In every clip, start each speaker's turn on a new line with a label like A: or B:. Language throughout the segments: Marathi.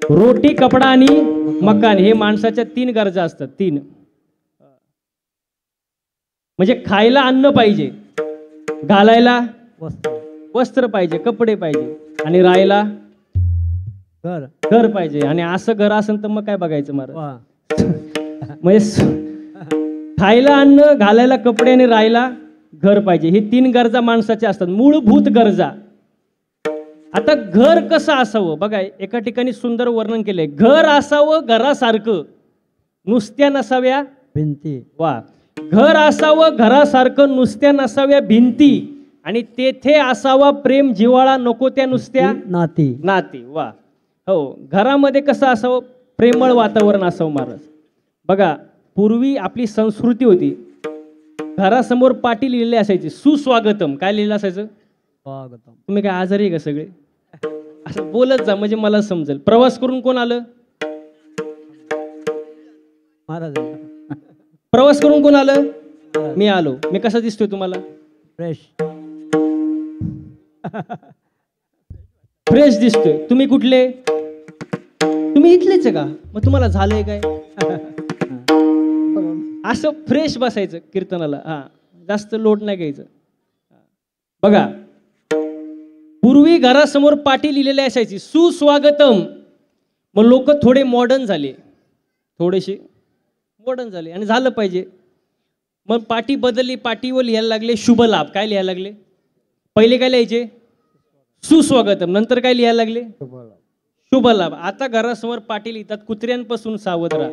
A: रोटी, कपडा आणि मकान हे माणसाच्या 3 गरजा असतात. 3 म्हणजे खायला अन्न पाहिजे, घालायला वस्त्र पाहिजे, कपडे पाहिजे आणि राहायला घर पाहिजे. आणि असं घर असेल तर मग काय बघायचं महाराज. म्हणजे खायला अन्न, घालायला कपडे आणि राहायला घर पाहिजे. हे 3 गरजा माणसाच्या असतात, मूलभूत गरजा. आता घर कसं असावं बघा, एका ठिकाणी सुंदर वर्णन केलंय. घर असावं घरासारखं, नुसत्या नसाव्या भिंती. वा. घर असावं घरासारखं, नुसत्या नसाव्या भिंती, आणि तेथे असावा प्रेम जिव्हाळा, नको त्या नुसत्या नाती नाती. वा. हो, घरामध्ये कसं असावं, प्रेमळ वातावरण असावं महाराज. बघा, पूर्वी आपली संस्कृती होती, घरासमोर पाटी लिहिलेली असायची, सुस्वागतम. काय लिहिलं असायचं? स्वागतम. तुम्ही काय आजारी आहे का सगळे? असं बोलत जा म्हणजे मला समजेल. प्रवास करून कोण आलं? महाराज. प्रवास करून कोण आलं? मी आलो. मी कसा दिसतोय तुम्हाला? फ्रेश. फ्रेश दिसतोय. तुम्ही कुठले? तुम्ही इथलेच आहे का? मग तुम्हाला झालंय काय? असं फ्रेश बसायचं कीर्तनाला. हा, जास्त लोड नाही घ्यायचं. बघा, पूर्वी घरासमोर पाटी लिहिलेली असायची, सुस्वागतम. मग लोक थोडे मॉडर्न झाले, थोडेसे मॉडर्न झाले, आणि झालं पाहिजे. मग पाटी बदलली, पाटीवर लिहायला लागले शुभ लाभ. काय लिहायला लागले? पहिले काय लिहायचे? सुस्वागतम. नंतर काय लिहायला लागले? शुभ लाभ. आता घरासमोर पाटी लिहितात, कुत्र्यांपासून सावध राहा.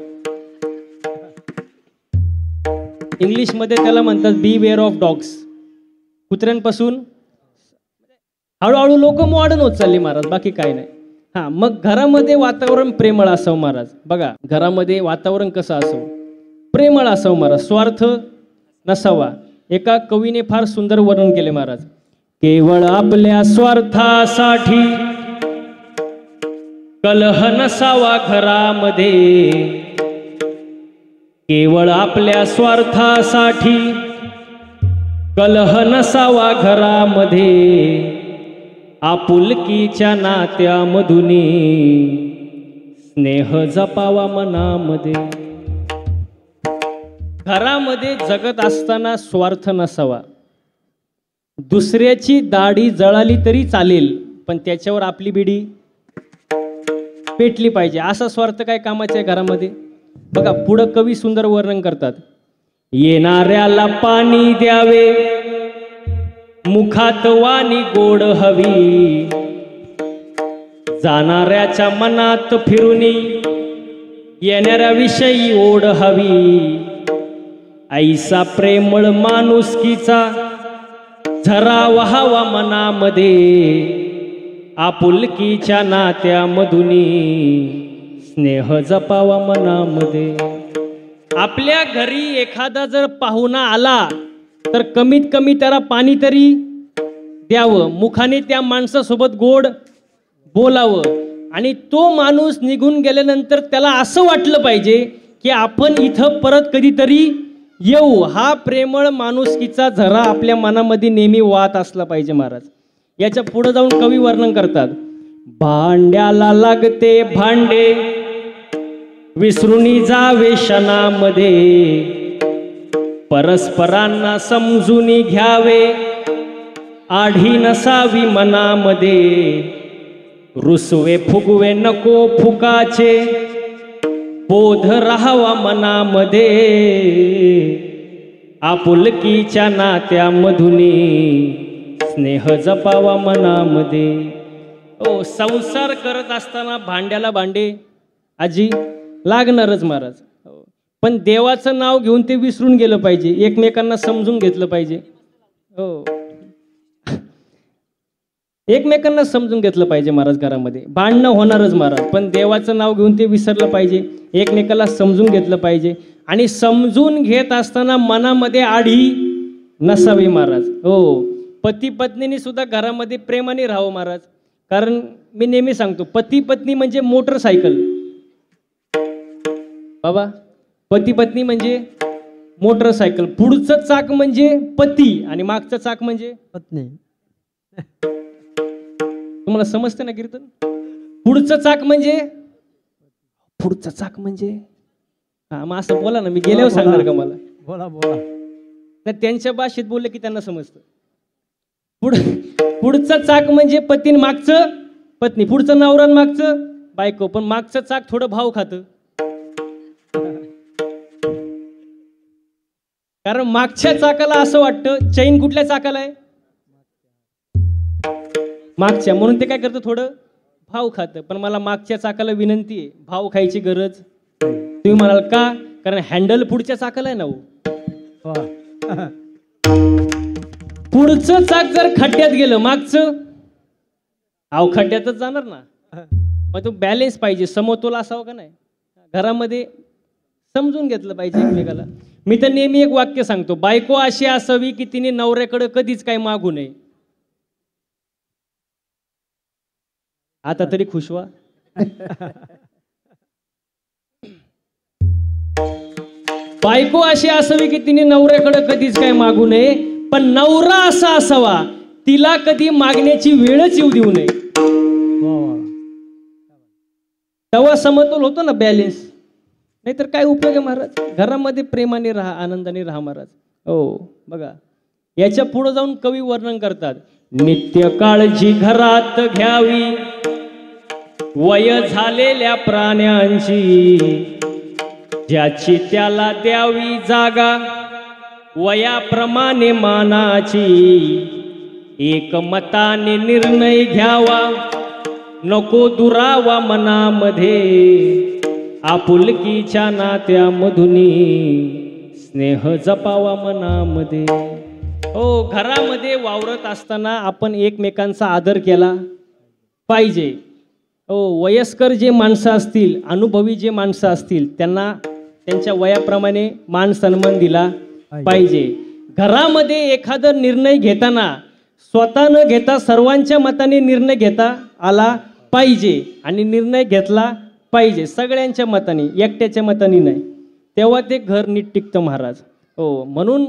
A: इंग्लिश मध्ये त्याला म्हणतात बी वेअर ऑफ डॉग्स. कुत्र्यांपासून. हळूहळू लोक मॉडर्न होत चालले महाराज, बाकी काय नाही. हा, मग घरामध्ये वातावरण प्रेमळ असावं महाराज. बघा, घरामध्ये वातावरण कसं असावं? प्रेमळ असावं महाराज, स्वार्थ नसावा. एका कवीने फार सुंदर वर्णन केले महाराज. केवळ आपल्या स्वार्थासाठी कलह नसावा घरामध्ये, केवळ आपल्या स्वार्थासाठी कलह नसावा घरामध्ये, आपुलकीच्या नात्यामधुनी स्नेह जपावा मनामध्ये. घरामध्ये जगत असताना स्वार्थ नसावा. दुसऱ्याची दाढी जळाली तरी चालेल, पण त्याच्यावर आपली बिडी पेटली पाहिजे. असा स्वार्थ काय कामाचा आहे घरामध्ये? बघा, पुढं कवी सुंदर वर्णन करतात. येणाऱ्याला पाणी द्यावे, मुखात वाणी गोड हवी, जाणाऱ्याच्या मनात फिरुनी येणाऱ्या विषयी ओढ हवी. ऐसा प्रेमळ माणुसकीचा झरा वहावा मनामध्ये, आपुलकीच्या नात्यामधुनी स्नेह जपावा मनामध्ये. आपल्या घरी एखादा जर पाहुणा आला तर कमीत कमी त्याला पाणी तरी द्यावं, मुखाने त्या माणसासोबत गोड बोलावं, आणि तो माणूस निघून गेल्यानंतर त्याला असं वाटलं पाहिजे की आपण इथं परत कधीतरी येऊ. हा प्रेमळ माणुसकीचा झरा आपल्या मनामध्ये नेहमी वाहत असला पाहिजे महाराज. याच्या पुढे जाऊन कवी वर्णन करतात. भांड्याला लागते भांडे, विसरूनी जावे क्षणामध्ये, परस्परांना समजून घ्यावे, आढी नसावी मनामध्ये, रुसवे फुगवे नको फुकाचे, बोध राहावा मनामध्ये, आपुलकीच्या नात्यामधुनी स्नेह जपावा मनामध्ये. ओ, संसार करत असताना भांड्याला भांडे आजी लागणारच महाराज. पण देवाचं नाव घेऊन ते विसरून गेलं पाहिजे, एकमेकांना समजून घेतलं पाहिजे. हो, एकमेकांना समजून घेतलं पाहिजे महाराज. घरामध्ये भांडणं होणारच महाराज, पण देवाचं नाव घेऊन ते विसरलं पाहिजे, एकमेकाला समजून घेतलं पाहिजे. आणि समजून घेत असताना मनामध्ये आढी नसावी महाराज. हो, पती पत्नीने सुद्धा घरामध्ये प्रेमाने राहावं महाराज. कारण मी नेहमी सांगतो, पती पत्नी म्हणजे मोटरसायकल. बाबा, पती पत्नी म्हणजे मोटरसायकल. पुढचं चाक म्हणजे पती आणि मागचं चाक म्हणजे पत्नी. तुम्हाला समजते ना कीर्तन? पुढचं चाक म्हणजे पुढचं चाक म्हणजे हा मग असं बोला ना, मी गेल्यावर सांगणार का मला?
B: बोला बोला.
A: नाही त्यांच्या भाषेत बोलले की त्यांना समजतं. पुढचं चाक म्हणजे पतीन मागचं पत्नी, पुढचं नवरा मागचं बायको, पण मागचं चाक थोडं भाव खातं. कारण मागच्या चाकाला असं वाटतं चैन कुठल्या चाकाला आहे? मागच्या, म्हणून ते काय करतं थोडं भाव खातं. पण मला मागच्या चाकाला विनंती आहे, भाव खायची गरज. तुम्ही म्हणाल का? कारण हँडल पुढच्या चाकाला आहे ना हो. पुढचं चाक जर खड्ड्यात गेलं मागचं खड्ड्यातच जाणार ना. मग तो बॅलेन्स पाहिजे, समतोल असावं का नाही? घरामध्ये समजून घेतलं पाहिजे एकमेकाला. मी तर नेहमी एक वाक्य सांगतो, बायको अशी असावी की तिने नवऱ्याकडे कधीच काही मागू नये. आता तरी खुश व्हा. बायको अशी असावी की तिने नवऱ्याकडे कधीच काही मागू नये, पण नवरा असा असावा तिला कधी मागण्याची वेळच येऊ देऊ नये. तेव्हा समतोल होतो ना, बॅलेन्स. नाहीतर काय उपयोग आहे महाराज? घरामध्ये प्रेमाने राहा, आनंदाने राहा महाराज. हो बघा, याच्या पुढे जाऊन कवी वर्णन करतात, नित्य काळजी घरात घ्यावी वय झालेल्या प्राण्यांची, ज्याची त्याला द्यावी जागा वयाप्रमाणे मानाची, एकमताने निर्णय घ्यावा नको दुरावा मनामध्ये, आपुलकीच्या नात्यामधुनी स्नेह जपावा मनामध्ये. हो, घरामध्ये वावरत असताना आपण एकमेकांचा आदर केला पाहिजे. हो, वयस्कर जे माणसं असतील, अनुभवी जे माणसं असतील, त्यांना त्यांच्या वयाप्रमाणे मान सन्मान दिला पाहिजे. घरामध्ये एखादा निर्णय घेताना स्वतः न घेता सर्वांच्या मताने निर्णय घेता आला पाहिजे आणि निर्णय घेतला पाहिजे सगळ्यांच्या मताने, एकट्याच्या मताने नाही. तेव्हा ते घर नीट टिकतं महाराज. हो, म्हणून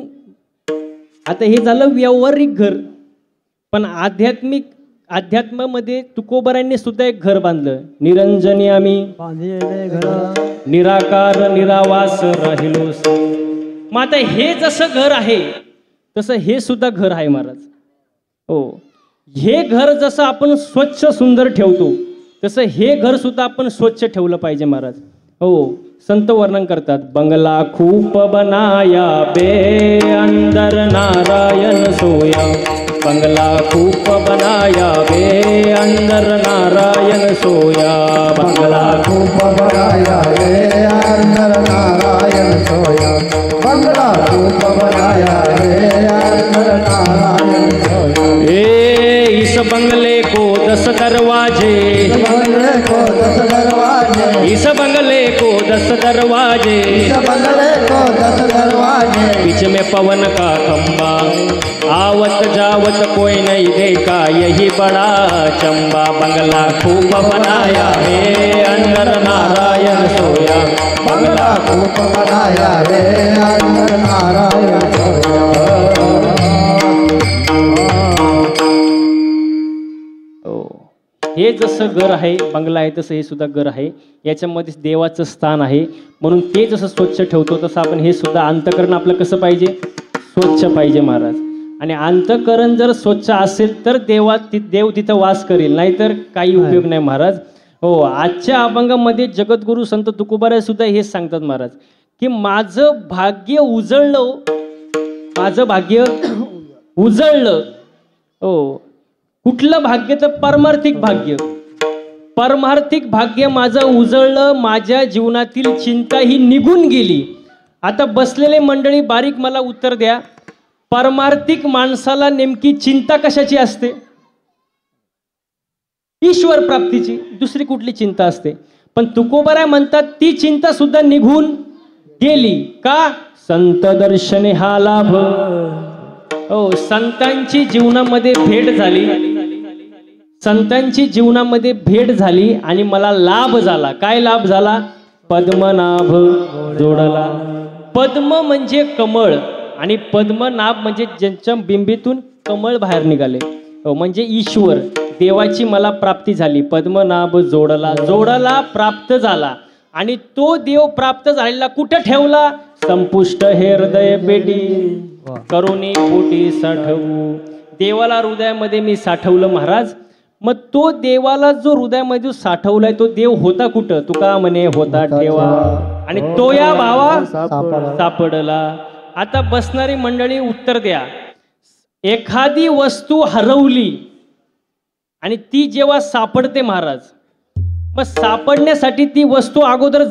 A: आता हे झालं व्यावहारिक घर, पण अध्यात्मामध्ये तुकोबारांनी सुद्धा एक घर बांधलं. निरंजनी आम्ही निराकार निरावास राहिलो. मग आता हे जसं घर आहे तसं हे सुद्धा घर आहे महाराज. हो, हे घर जसं आपण स्वच्छ सुंदर ठेवतो तसं हे घर सुद्धा आपण स्वच्छ ठेवलं पाहिजे महाराज. हो, संत वर्णन करतात, बंगला खूप बनाया बे अंदर नारायण सोया, बंगला खूप बनाया बे अंदर नारायण सोया, बंगला खूप बनाया बे अंदर नारायण सोया, बंगला खूप बनाया बे अंदर नारायण सोया. इस बंगले को 10 दरवाजे, इस बंगले को 10 दरवाजे, इस बंगले को 10 दरवाजे, बीच में पवन का खंबा, आवत जावत कोई नहीं देखा यही बड़ा चंबा, बंगला खूब बनाया है अंदर नारायण सोया, बंगला खूब बनाया है अंदर नारायण सोया. हे जसं घर आहे, बंगला आहे, तसं हे सुद्धा घर आहे. याच्यामध्ये देवाचं स्थान आहे. म्हणून ते जसं स्वच्छ ठेवतो तसं आपण हे सुद्धा अंतःकरण आपलं कसं पाहिजे? स्वच्छ पाहिजे महाराज. आणि अंतःकरण जर स्वच्छ असेल तर देव तिथं वास करेल, नाहीतर काही उपयोग नाही महाराज. हो, आजच्या अभंगामध्ये जगद्गुरु संत तुकोबाराय सुद्धा हेच सांगतात महाराज, की माझं भाग्य उजळलं, माझं भाग्य उजळलं. हो, कुठलं भाग्य? तर पारमार्थिक भाग्य. पारमार्थिक भाग्य माझं उजळलं, माझ्या जीवनातील चिंता ही निघून गेली. आता बसलेले मंडळी बारीक मला उत्तर द्या, पारमार्थिक माणसाला नेमकी चिंता कशाची असते? ईश्वर प्राप्तीची. दुसरी कुठली चिंता असते? पण तुकोबाराय म्हणतात ती चिंता सुद्धा निघून गेली. का? संत दर्शने हा लाभ. हो, संतांची जीवनामध्ये भेट झाली, संतांची जीवनामध्ये भेट झाली आणि मला लाभ झाला. काय लाभ झाला? पद्मनाभ जोडला. पद्म म्हणजे कमळ आणि पद्मनाभ म्हणजे ज्यांच्या बिंबीतून कमळ बाहेर निघाले. हो, म्हणजे ईश्वर, देवाची मला प्राप्ती झाली. पद्मनाभ जोडला, जोडला प्राप्त झाला. आणि तो देव प्राप्त झालेला कुठं ठेवला? संपुष्ट हे हृदय पेटी करुणी पोटी साठवू. देवाला हृदयामध्ये मी साठवलं महाराज. मग तो देवाला जो हृदयामध्ये साठवलाय तो देव होता कुठं? तुका म्हणे होता ठेवा आणि तो या भावा सापडला. आता बसणारी मंडळी उत्तर द्या. एखादी वस्तू हरवली आणि ती जेव्हा सापडते महाराज, मग सापडण्यासाठी ती वस्तू अगोदर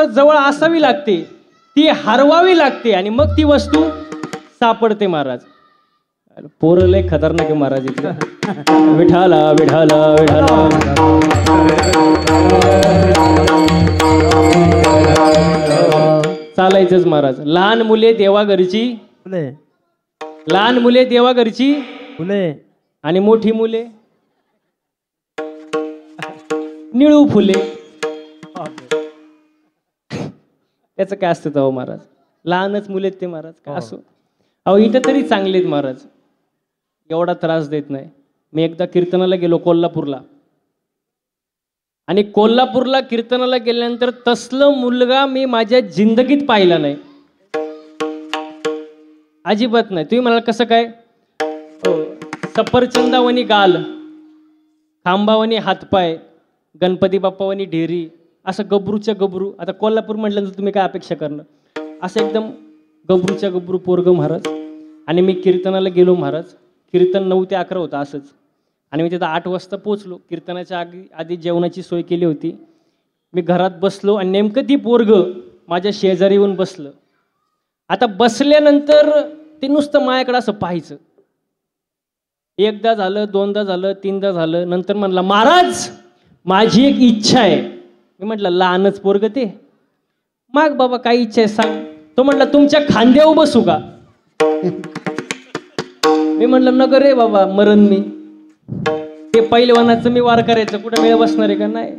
A: जवळ असावी लागते, ती हरवावी लागते आणि मग ती वस्तू सापडते महाराज. पोरं लय खतरनाक आहे महाराज इथलं. विठाला विठाला विठाला. चालायचंच महाराज. लहान मुले देवा घरची फुले, लहान मुले देवा घरची फुले आणि मोठी मुले निळू फुले. त्याचं काय असतं तेव्हा महाराज? लहानच मुले ते महाराज काय असो. अहो इथं तरी चांगलेत महाराज, एवढा त्रास देत नाही. मी एकदा कीर्तनाला गेलो कोल्हापूरला, आणि कोल्हापूरला कीर्तनाला गेल्यानंतर तसलं मुलगा मी माझ्या जिंदगीत पाहिला नाही, अजिबात नाही. तुम्ही म्हणाल कसं काय? सफरचंदावणी गाल, खांबावणी हातपाय, गणपती बाप्पावणी ढेरी, असं गबरूच्या गबरू. आता कोल्हापूर म्हटल्यानंतर तुम्ही काय अपेक्षा करणार? असं एकदम गबरूच्या गबरू पोरग महाराज. आणि मी कीर्तनाला गेलो महाराज. कीर्तन 9 ते 11 होतं असंच, आणि मी तिथं 8 वाजता पोचलो. कीर्तनाच्या आधी जेवणाची सोय केली होती. मी घरात बसलो आणि नेमकं ती पोरग माझ्या शेजारी येऊन बसलं. आता बसल्यानंतर ते नुसतं माझ्याकडे असं पाहायचं. एकदा झालं, दोनदा झालं, तीनदा झालं. नंतर म्हणला, महाराज माझी एक इच्छा आहे. मी म्हटलं लहानच पोरग ते, माग बाबा काय इच्छा आहे सांग. तो म्हटला तुमच्या खांद्यावर बसू का? मी म्हटलं नगर रे बाबा, मरण मी. ते पहिलवानाचं मी वार करायचं, कुठं वेळ बसणार आहे का? नाही.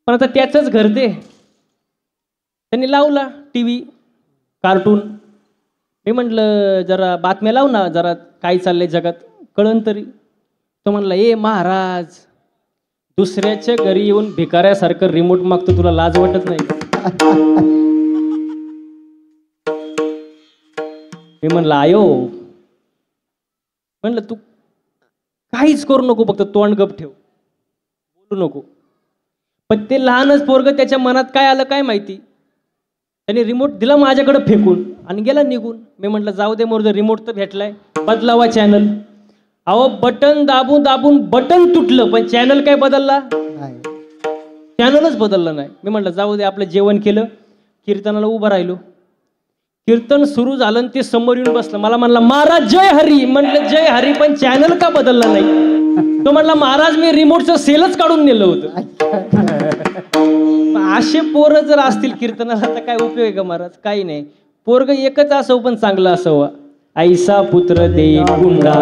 A: पण आता त्याचंच घर ते. त्यांनी लावला टीव्ही, कार्टून. मी म्हटलं जरा बातम्या लाव ना, जरा काय चाललंय जगात कळन तरी. तो म्हणला, ए महाराज, दुसऱ्याच्या घरी येऊन भिकाऱ्यासारखं रिमोट मागतो, तुला लाज वाटत नाही? मी म्हणलं आयो, म्हणलं तू काहीच करू नको, फक्त तोंड गप ठेव, बोलू नको. पण ते लहानच पोरग, त्याच्या मनात काय आलं काय माहिती, त्याने रिमोट दिला माझ्याकडे फेकून आणि गेला निघून. मी म्हटलं जाऊ दे मोर, रिमोट तर भेटलाय, बदलावा चॅनल. अहो बटन दाबून दाबून बटन तुटलं, पण चॅनल काय बदलला नाही, चॅनलच बदललं नाही. मी म्हटलं जाऊ दे, आपलं जेवण केलं, कीर्तनाला उभं राहिलो. कीर्तन सुरू झालं आणि ते समोर येऊन बसलं. मला म्हणला महाराज जय हरी. म्हटलं जय हरी, पण चॅनल का बदलला नाही? तो म्हटला महाराज मी रिमोटचं सेलच काढून नेलं होतं. असे पोरं जर असतील कीर्तनाला तर काय उपयोग आहे का महाराज? काही नाही. पोरग एकच असावं पण चांगलं असावं. ऐसा पुत्र देई गुंडा,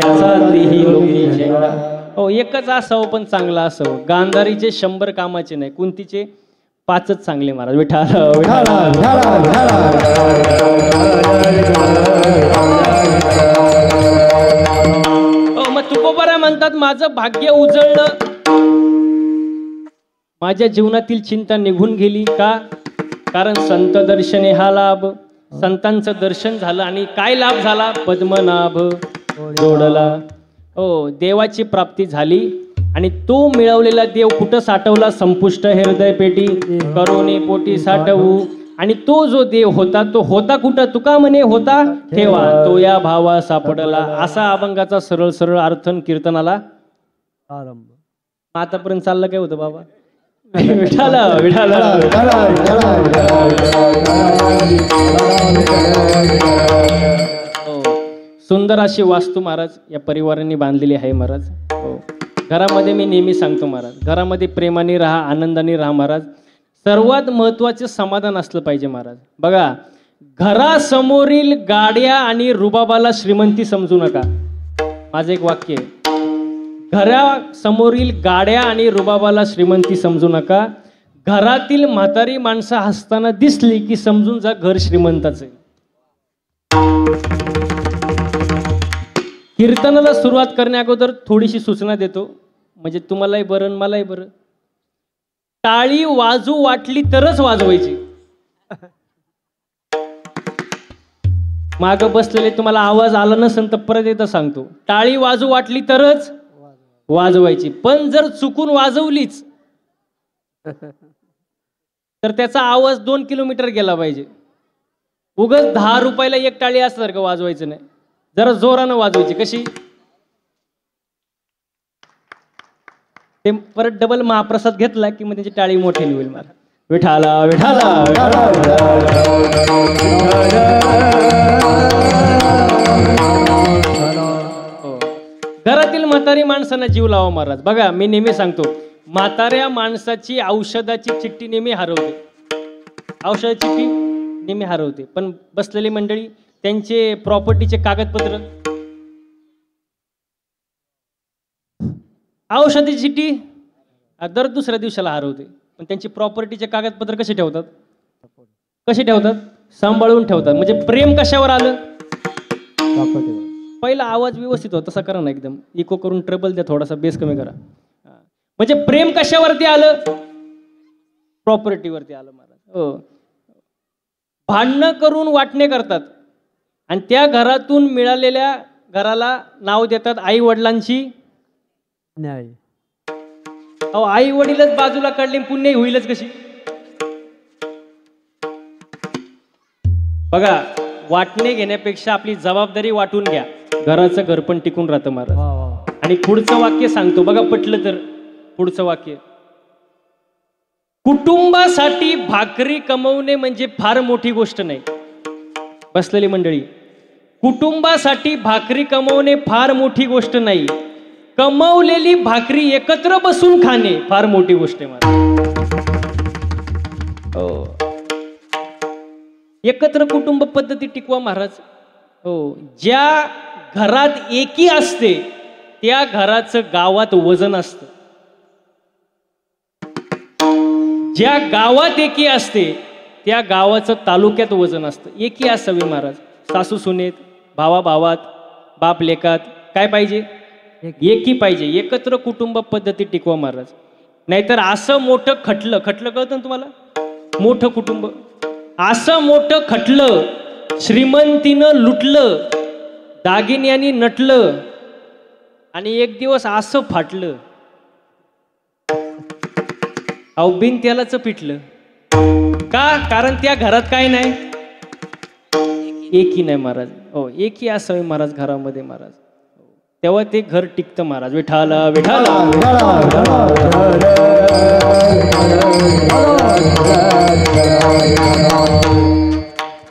A: त्याचा देही लोकी झेंडा. हो, एकच असावं पण चांगलं असावं. गांधारीचे 100 कामाचे नाही, कुंतीचे 5च चांगले महाराज. विठाला मग तुकोबारा म्हणतात माझं भाग्य उजळलं, माझ्या जीवनातील चिंता निघून गेली. का? कारण संत दर्शने हा लाभ. संतांचं दर्शन झालं आणि काय लाभ झाला? पद्मनाभ जोडला. हो, देवाची प्राप्ती झाली. आणि तो मिळवलेला देव कुठं साठवला? संपुष्ट हृदय पेटी करोनी पोटी साठवू. आणि तो जो देव होता तो होता कुठं? तुका म्हणे होता ठेवा, तो या भावा सापडला. असा अभंगाचा सरळ सरळ अर्थन कीर्तनाला आरंभ. आतापर्यंत चाललं काय होतं बाबा? विठाला विठाला. सुंदर अशी वास्तू महाराज या परिवारांनी बांधलेली आहे महाराज. हो, घरामध्ये मी नेहमी सांगतो महाराज, घरामध्ये प्रेमाने राहा, आनंदाने राहा महाराज. सर्वात महत्त्वाचे समाधान असलं पाहिजे महाराज. बघा, घरासमोरील गाड्या आणि रुबाबाला श्रीमंती समजू नका. माझं एक वाक्य आहे, घरासमोरील गाड्या आणि रुबाबाला श्रीमंती समजू नका. घरातील म्हातारी माणसं हसताना दिसली की समजून जा घर श्रीमंताचं आहे. कीर्तनाला सुरुवात करण्या अगोदर थोडीशी सूचना देतो. म्हणजे तुम्हालाही बरं मलाही बरं. टाळी वाजू वाटली तरच वाजवायची. माग बसलेले तुम्हाला आवाज आला नसेल तर परत एकदा सांगतो, टाळी वाजू वाटली तरच वाजवायची. पण जर चुकून वाजवलीच तर त्याचा आवाज 2 किलोमीटर गेला पाहिजे. उगाच 10 रुपयाला एक टाळी असल्यासारखं वाजवायचं नाही, जरा जोरानं वाजवायची. कशी ते परत डबल महाप्रसाद घेतला की मग त्याची टाळी मोठी होईल. मला विठाला विठाला घरातील म्हातारी माणसांना जीव लावा महाराज. बघा मी नेहमी सांगतो, म्हाताऱ्या माणसाची औषधाची चिठ्ठी नेहमी हरवते. औषधाची चिठ्ठी नेहमी हरवते. पण बसलेली मंडळी त्यांचे प्रॉपर्टीचे कागदपत्र, औषधाची चिठ्ठी दर दुसऱ्या दिवसाला हरवते. पण त्यांची प्रॉपर्टीचे कागदपत्र कसे ठेवतात? कसे ठेवतात? सांभाळून ठेवतात. म्हणजे प्रेम कशावर आलं? पहिला आवाज व्यवस्थित होता तसा करा ना, एकदम इको करून ट्रबल द्या, थोडासा बेस कमी करा. म्हणजे प्रेम कशावरती आलं? प्रॉपर्टीवरती आलं महाराज. हो, भांडणं करून वाटणे करतात आणि त्या घरातून मिळालेल्या घराला नाव देतात आई वडिलांची न्याय. अहो आई वडीलच बाजूला काढले, पुण्य होईलच कशी? बघा, वाटणे घेण्यापेक्षा आपली जबाबदारी वाटून घ्या, घराचं घर पण टिकून राहतं महाराज. आणि पुढचं वाक्य सांगतो बघा, पटलं तर. पुढचं वाक्य, कुटुंबासाठी भाकरी कमवणे म्हणजे फार मोठी गोष्ट नाही. बसलेली मंडळी, कुटुंबासाठी भाकरी कमवणे फार मोठी गोष्ट नाही, कमवलेली भाकरी एकत्र बसून खाणे फार मोठी गोष्ट आहे महाराज. हो, एकत्र कुटुंब पद्धती टिकवा महाराज. हो, ज्या घरात एकी असते त्या घराचं गावात वजन असतं. ज्या गावात एकी असते त्या गावाचं तालुक्यात वजन असतं. एकी असावी महाराज. सासू सुनेत, भावा भावात, बाप लेकात काय पाहिजे? एकी पाहिजे. एकत्र कुटुंब पद्धती टिकवा महाराज. नाहीतर असं मोठं खटलं, खटलं कळतं ना तुम्हाला? मोठं कुटुंब, असं मोठं खटलं, श्रीमंतीनं लुटलं, दागिन्यांनी नटलं आणि एक दिवस असं फाटलं, अहो बिन त्यालाच पिटलं. का? कारण त्या घरात काय नाही, एकी नाही महाराज. हो, एकी असावी महाराज घरामध्ये महाराज, तेव्हा ते घर टिकतं महाराज. विठाला विठाला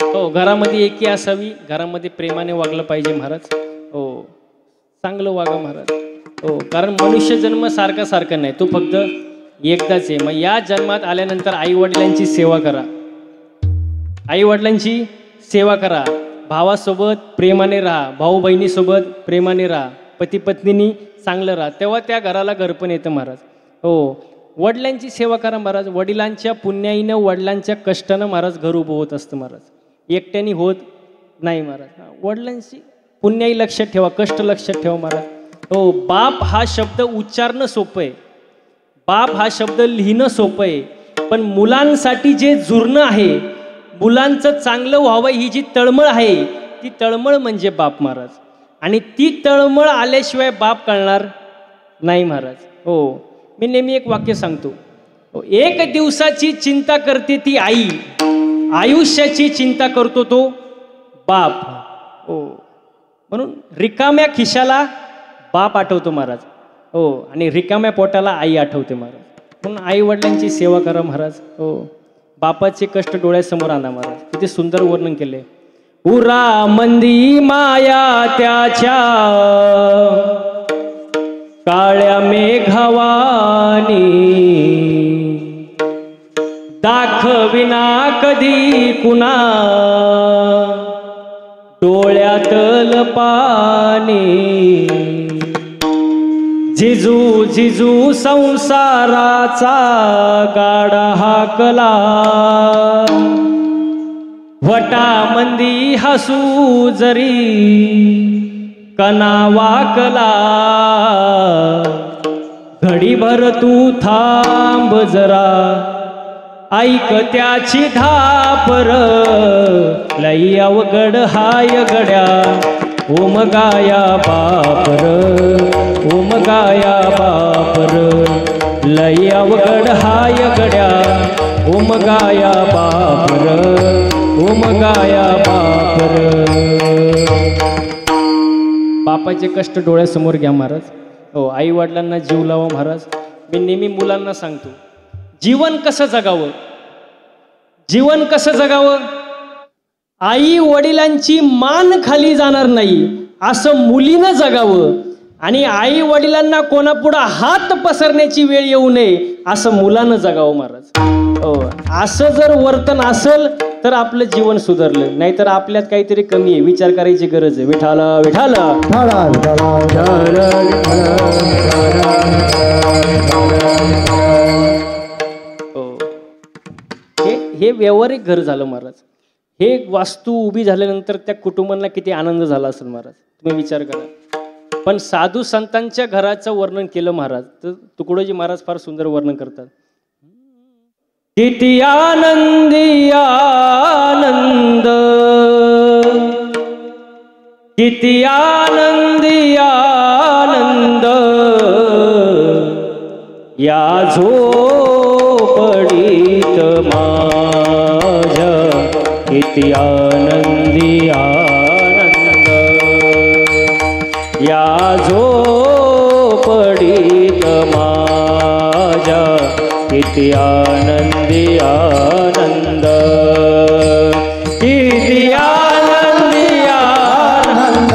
A: हो, घरामध्ये एकी असावी, घरामध्ये प्रेमाने वागलं पाहिजे महाराज. हो, चांगलं वागा महाराज. हो, कारण मनुष्य जन्म सारखा सारखा नाही, तो फक्त एकदाच आहे. मग या जन्मात आल्यानंतर आई वडिलांची सेवा करा, आई वडिलांची सेवा करा, भावासोबत प्रेमाने राहा, भाऊ बहिणीसोबत प्रेमाने राहा, पती पत्नीनी चांगलं राहा, तेव्हा त्या घराला घर पण येतं महाराज. हो, वडिलांची सेवा करा महाराज. वडिलांच्या पुण्याईनं, वडिलांच्या कष्टानं महाराज घर उभं होत असतं महाराज, एकट्याने होत नाही महाराज. वडिलांची पुण्याई लक्षात ठेवा, कष्ट लक्षात ठेवा महाराज. हो, बाप हा शब्द उच्चारणं सोपं आहे, बाप हा शब्द लिहिणं सोपं आहे, पण मुलांसाठी जे जुरणं आहे, मुलांचं चांगलं व्हावं ही जी तळमळ आहे, ती तळमळ म्हणजे बाप महाराज. आणि ती तळमळ आल्याशिवाय बाप कळणार नाही महाराज. हो, मी नेहमी एक वाक्य सांगतो, एक दिवसाची चिंता करते ती आई, आयुष्याची चिंता करतो तो बाप. हो, म्हणून रिकाम्या खिशाला बाप आठवतो महाराज. हो, आणि रिकाम्या पोटाला आई आठवते महाराज. म्हणून आई वडिलांची सेवा करा महाराज. हो, बापाचे कष्ट डोळ्यासमोर आणा महाराज. किती सुंदर वर्णन केले. उरा मंदी माया त्याच्या काळ्या मेघवानी, दाखविना कधी कुणा डोळ्यातल पाणी. जिजू जिजू संसाराचा गाडा हाकला, वटामंदी हसू जरी कना वाकला. घडीभर तू थांब जरा, ऐक त्याची धापर, लई अवघड हाय गड्या, ओम गाया बापर, ओम गाया बापर, लई अवघड हाय गड्या, ओम गाया बापर, ओम गाया बापर. बापाचे कष्ट डोळ्यासमोर घ्या महाराज. हो, आई वडिलांना जीव लावा महाराज. मी नेहमी मुलांना सांगतो, जीवन कसं जगावं, जीवन कसं जगावं. आई वडिलांची मान खाली जाणार नाही असं मुलीनं जगावं, आणि आई वडिलांना कोणापुढं हात पसरण्याची वेळ येऊ नये असं मुलानं जगावं महाराज. हो, असं जर वर्तन असेल तर आपलं जीवन सुधारलं, नाहीतर आपल्यात काहीतरी कमी आहे, विचार करायची गरज आहे. विठाला विठाला हे व्यावहारिक घर झालं महाराज. हे वास्तू उभी झाल्यानंतर त्या कुटुंबांना किती आनंद झाला असेल महाराज, तुम्ही विचार करा. पण साधू संतांच्या घराचं वर्णन केलं महाराज तर तुकडोजी महाराज फार सुंदर वर्णन करतात. किती आनंदी आनंद, किती आनंदी आनंद, या झोपडीत माझ्या, किती आनंदी आनंद, या झोपडीत माझ्या, किती आनंदी आनंद, किती आनंदी आनंद,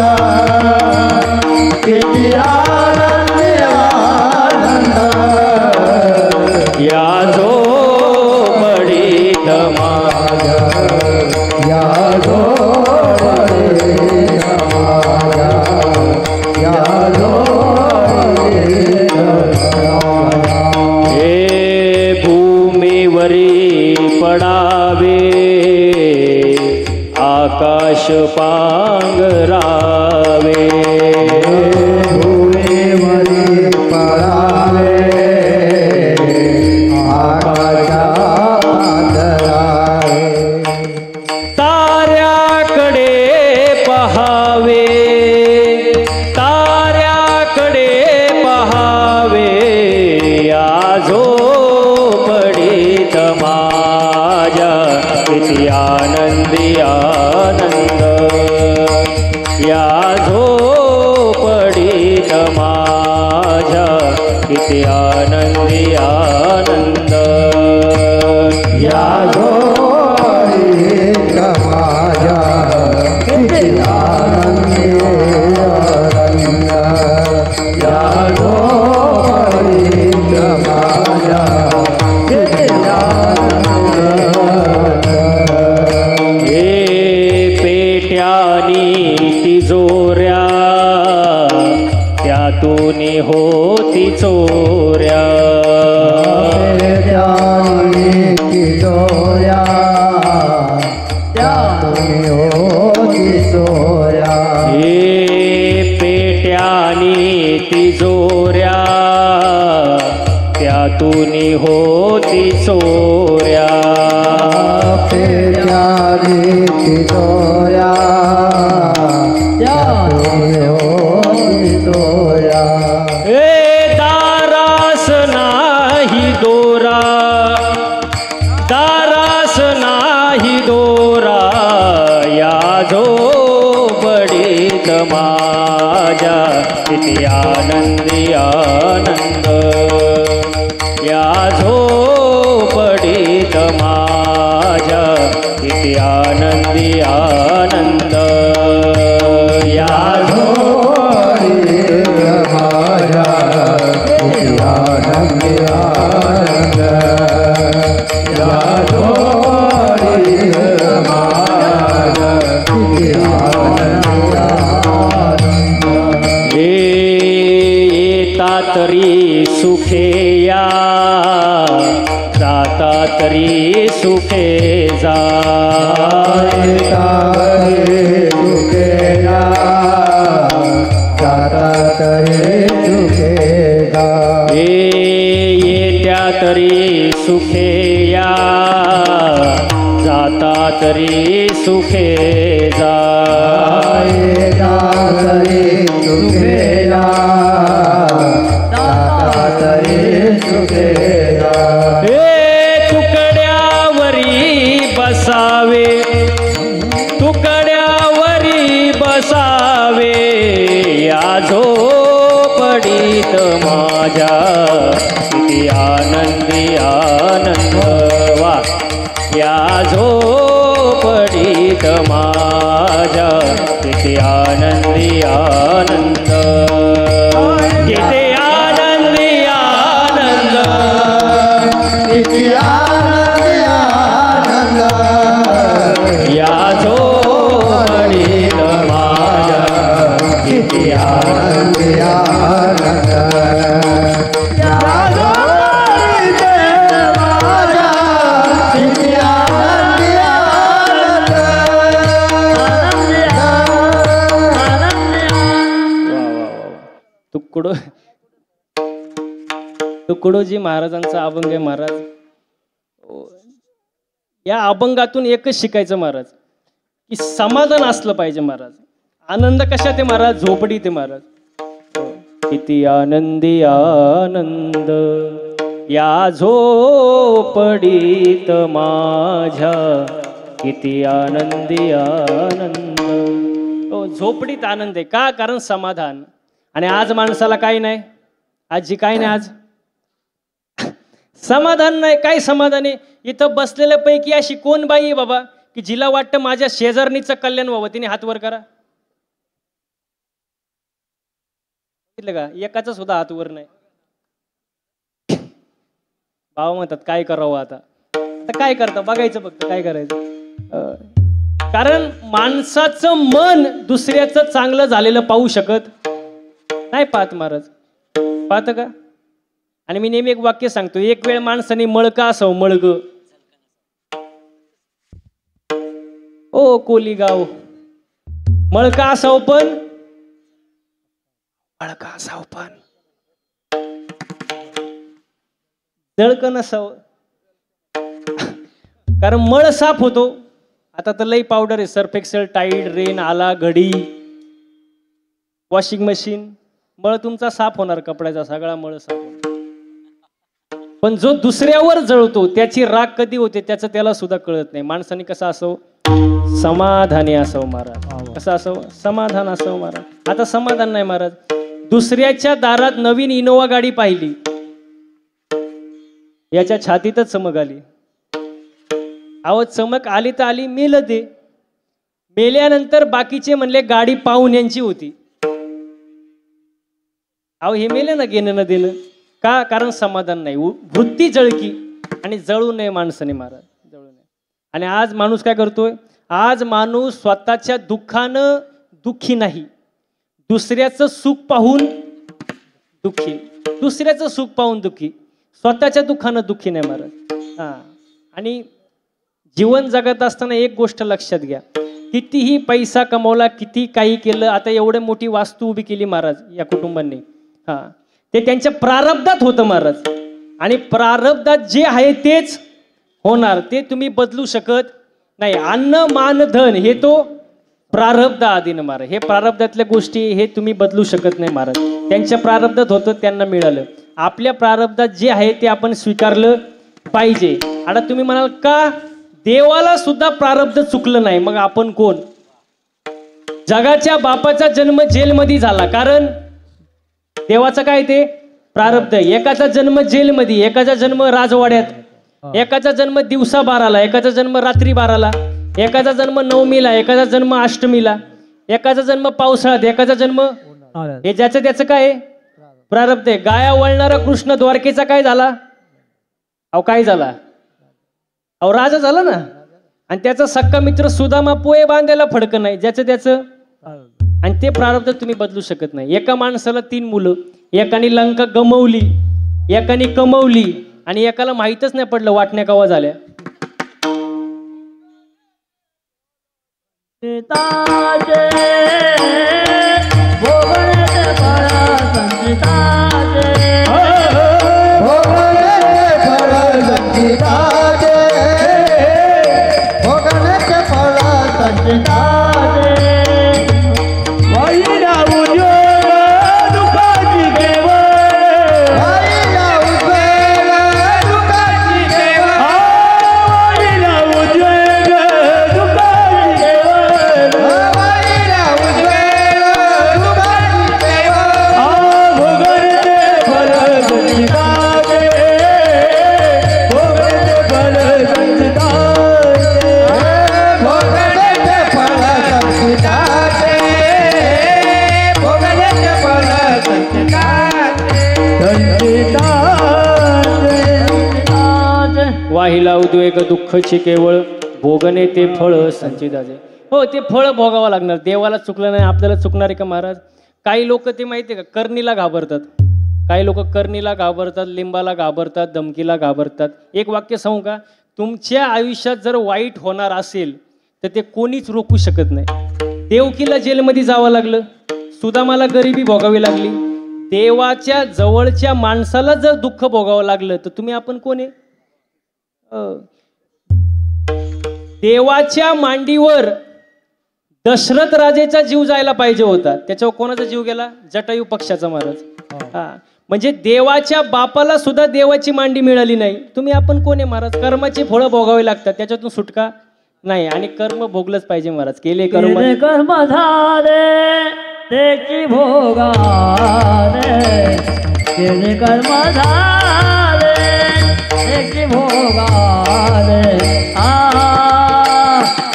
A: किती आनंदी आनंद, या झोपडीत माझ्या, या झोपडीत माझ्या, या झोपडीत माझ्या. पडावे आकाश पांघरावे, भूमीवरी पडावे आकाश पांघरावे, ताऱ्याकडे पहावे, ताऱ्याकडे पहावे, या झोपडीत माझ्या, किती आनंदी आनंद, या झोपडीत माझ्या, किती आनंदी आनंद, या झोपडीत माझ्या, किती आनंदी आनंद, या झोपडीत माझ्या, किती आनंद. पेट्यानी तिजोऱ्या, त्यातून होती चोऱ्या, पेट्यानी तिजोऱ्या, त्यातून होती चोऱ्या, हे पेट्यानी तिजोऱ्या, त्यातून होती चोऱ्या, पेट्यानी तिजोऱ्या, त्यातून होती चोऱ्या. ए दारास नाही दोरा, दारास नाही दोरा, या झोपडीत माझ्या, किती आनंदी आनंद, या झोपडीत माझ्या, किती आनंदी आनंद, या झोपडीत माझ्या, किती आनंदी आनंद, या झोपडीत माझ्या, किती आनंदी आनंद. येता तरी सुखे या, जाता तरी सुखे जा, येता तरी सुखे या, जाता तरी सुखे जा. हे येत्या तरी सुखे या, जाता तरी सुखे जा.
B: येत्या तरी सुखे या, जाता तरी सुखे जा.
A: तुकड्यावरी बसावे, तुकड्यावरी बसावे, या झोपडीत माझ्या किती आनंदी आनंद वा. या झोपडीत माझ्या किती आनंदी आनंद, किती आनंदी आनंद,
B: किती आनंदी आनंद.
A: या झोपडीत माझ्या किती
B: आनंदी आनंद. या झोपडीत माझ्या किती आनंदी आनंद.
A: तुकडोजी महाराजांचा अभंग आहे महाराज. या अभंगातून एकच शिकायचं महाराज की समाधान असलं पाहिजे महाराज. आनंद कशात आहे महाराज? झोपडीत आहे महाराज. किती आनंदी आनंद, या झोपडीत माझ्या किती आनंदी आनंद. झोपडीत आनंद आहे का? कारण समाधान. आणि आज माणसाला काही नाही, आजी काही नाही, आज समाधान नाही. काय समाधान आहे? इथं बसलेल्या पैकी अशी कोण बाई आहे बाबा की जिला वाटतं माझ्या शेजारणीचं कल्याण व्हावं? तिने हात वर करा. का एकाचा सुद्धा हात वर नाही. भाव म्हणतात काय करावं आता. आता काय करता बघायचं फक्त काय करायचं. कारण माणसाचं मन दुसऱ्याचं चांगलं झालेलं पाहू शकत नाही. पाहत महाराज, पाहत का? आणि मी नेहमी एक वाक्य सांगतो, एक वेळ माणसाने मळका असावं, मळग. ओ कोलीगाव, मळका असावं पण मळका असावं पण जळकं नसावं. कारण मळ साफ होतो. आता तर लई पावडर आहे, सर्फ एक्सेल, टाईड, रेन, आला, घडी, वॉशिंग मशीन. मळ तुमचा साफ होणार, कपड्याचा सगळा मळ साफ होणार. पण जो दुसऱ्यावर जळतो त्याची राग कधी होते त्याचं त्याला सुद्धा कळत नाही. माणसाने कसं असावं? समाधानी असावं महाराज. कसं असावं? समाधान असावं महाराज. आता समाधान नाही महाराज. दुसऱ्याच्या दारात नवीन इनोवा गाडी पाहिली, याच्या छातीतच चमक आली. अहो चमक आली तर आली, मेलं ते. मेल्यानंतर बाकीचे म्हणले गाडी पाहुण्यांची होती. अहो हे मेले ना घेणं न देणं. का? कारण समाधान नाही, वृत्ती जळकी. आणि जळू नये माणसाने महाराज, जळू नये. आणि आज माणूस काय करतोय? आज माणूस स्वतःच्या दुःखानं दुःखी नाही, दुसऱ्याचं सुख पाहून दुःखी. दुसऱ्याचं सुख पाहून दुःखी, स्वतःच्या दुःखानं दुःखी नाही महाराज. आणि जीवन जगत असताना एक गोष्ट लक्षात घ्या, कितीही पैसा कमवला, किती काही केलं, आता एवढे मोठी वास्तू उभी केली महाराज या कुटुंबांनी, ते त्यांच्या प्रारब्धात होतं महाराज. आणि प्रारब्धात जे आहे तेच होणार, ते तुम्ही बदलू शकत नाही. अन्न मान धन हे तो प्रारब्ध आधीनं महाराज. हे प्रारब्धातल्या गोष्टी हे तुम्ही बदलू शकत नाही महाराज. त्यांच्या प्रारब्धात होतं, त्यांना मिळालं. आपल्या प्रारब्धात जे आहे ते आपण स्वीकारलं पाहिजे. आता तुम्ही म्हणाल का देवाला सुद्धा प्रारब्ध चुकलं नाही, मग आपण कोण? जगाच्या बापाचा जन्म जेलमध्ये झाला, कारण देवाचं काय ते प्रारब्ध. एकाचा जन्म जेलमध्ये, एकाचा जन्म राजवाड्यात, एकाचा जन्म दिवसा 12ला, एकाचा जन्म रात्री 12ला, एकाचा जन्म 9मीला, एकाचा जन्म 8मीला, एकाचा जन्म पावसाळ्यात, एकाचा जन्म हे ज्याचं त्याचं काय प्रारब्ध आहे. गाया वळणारा कृष्ण द्वारकेचा काय झाला? अहो काय झाला? अहो राजा झाला ना. आणि त्याचा सक्का मित्र सुदामा पोहे बांधायला फडकं नाही, ज्याचं त्याचं. आणि ते प्रारब्ध तुम्ही बदलू शकत नाही. एका माणसाला 3 मुलं, एकाने लंका गमवली, एकाने कमवली, आणि एकाला माहीतच नाही पडलं वाटण्या कवा झाल्या. वाहिला उद्वेग दुःखची केवळ भोगणे ते फळ संचिताचे. हो, ते फळ भोगावं लागणार. देवाला चुकलं नाही, आपल्याला चुकणार आहे का महाराज? काही लोक ते माहिती आहे का, करणीला घाबरतात. काही लोक करणीला घाबरतात, लिंबाला घाबरतात, धमकीला घाबरतात. एक वाक्य सांगू का, तुमच्या आयुष्यात जर वाईट होणार असेल तर ते कोणीच रोखू शकत नाही. देवकीला जेलमध्ये जावं लागलं, सुदामाला गरिबी भोगावी लागली. देवाच्या जवळच्या माणसाला जर दुःख भोगावं लागलं तर तुम्ही आपण कोण आहे? देवाच्या मांडीवर दशरथ राजेचा जीव जायला पाहिजे होता, त्याच्यावर कोणाचा जीव गेला? जटायू पक्षाचा महाराज. हा, म्हणजे देवाच्या बापाला सुद्धा देवाची मांडी मिळाली नाही. तुम्ही आपण कोण आहे महाराज? कर्माची फळं भोगावी लागतात, त्याच्यातून सुटका नाही. आणि कर्म भोगलंच पाहिजे महाराज. केले कर्म
B: झाले त्याची भोगाले, केले कर्म झाले त्याची भोगाले.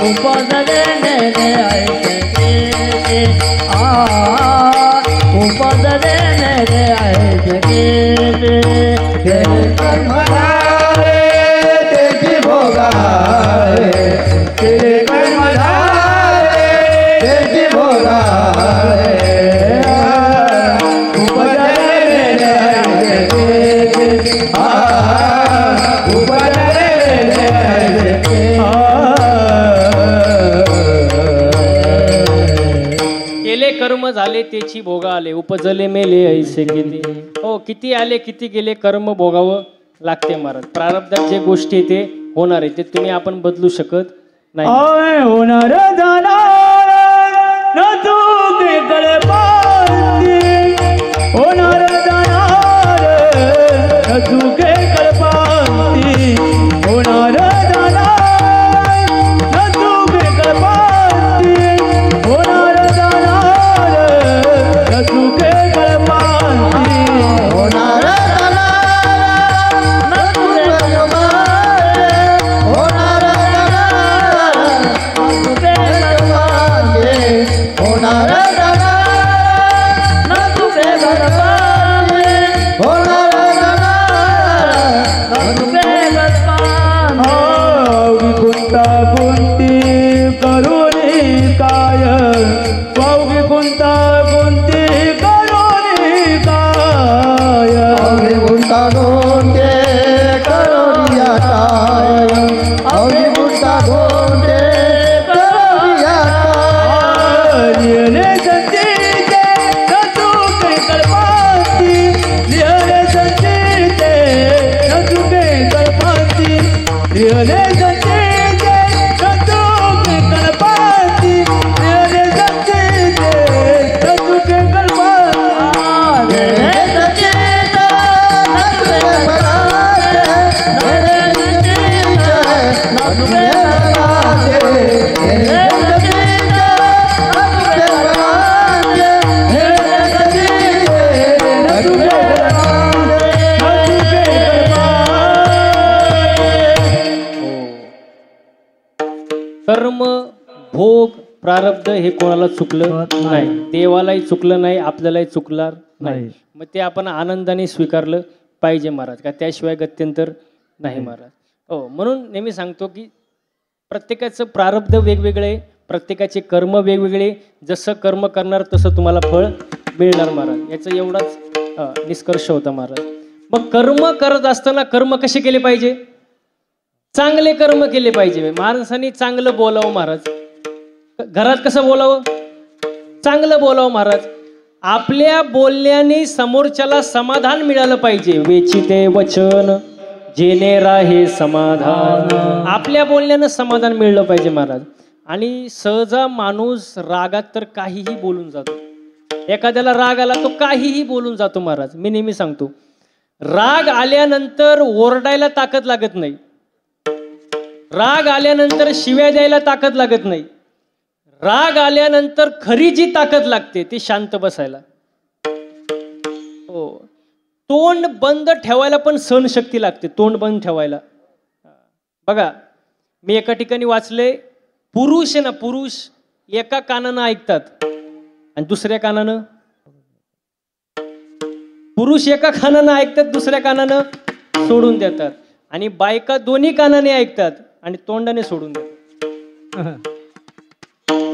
B: उपदले नेले ऐसे, उपदले नेले ऐसे, केले कर्म झाले त्याची भोगाले, केले कर्म झाले त्याची भोगाले. उपदले नेले ऐसे, उपदले नेले ऐसे.
A: केले कर्म झाले त्याची भोगा आले, उपजले मेले ऐसे किती. हो, किती आले किती गेले, कर्म भोगावं लागते महाराज. प्रारब्धात जे गोष्टी ते होणार आहे ते तुम्ही आपण बदलू शकत नाही.
B: होणार जाणार न चुके कळपांती, होणार जाणार न चुके कळपांती, होणार जाणार न चुके कळपांती, होणार जाणार न चुके कळपांती, होणार
A: कर्म भोग प्रारब्ध हे कोणाला चुकलं नाही, देवालाही चुकलं नाही, आपल्यालाही चुकणार नाही. मग ते आपण आनंदाने स्वीकारलं पाहिजे महाराज, का त्याशिवाय गत्यंतर नाही महाराज. हो, म्हणून नेहमी सांगतो की प्रत्येकाचं प्रारब्ध वेगवेगळे, प्रत्येकाचे कर्म वेगवेगळे. जसं कर्म करणार तसं तुम्हाला फळ मिळणार महाराज. याचा एवढाच निष्कर्ष होता महाराज. मग कर्म करत असताना कर्म कसे केले पाहिजे? चांगले कर्म केले पाहिजे. माणसाने चांगलं बोलावं महाराज. घरात कसं बोलावं? चांगलं बोलावं महाराज. आपल्या बोलण्याने समोरच्याला समाधान मिळालं पाहिजे. वेचिते वचन जेणे राहे समाधान. आपल्या बोलण्यानं समाधान मिळलं पाहिजे महाराज. आणि सहजा माणूस रागात तर काहीही बोलून जातो. एखाद्याला राग आला तो काहीही बोलून जातो महाराज. मी नेहमी सांगतो, राग आल्यानंतर ओरडायला ताकद लागत नाही, राग आल्यानंतर शिव्या द्यायला ताकद लागत नाही. राग आल्यानंतर खरी जी ताकद लागते ती शांत बसायला. हो, तोंड बंद ठेवायला पण सहनशक्ती लागते. तोंड बंद ठेवायला बघा, मी एका ठिकाणी वाचले, पुरुष आहे ना, पुरुष एका कानानं ऐकतात आणि दुसऱ्या कानानं, पुरुष एका कानानं ऐकतात, दुसऱ्या कानानं सोडून देतात. आणि बायका दोन्ही कानाने ऐकतात आणि तोंडाने सोडून देतात.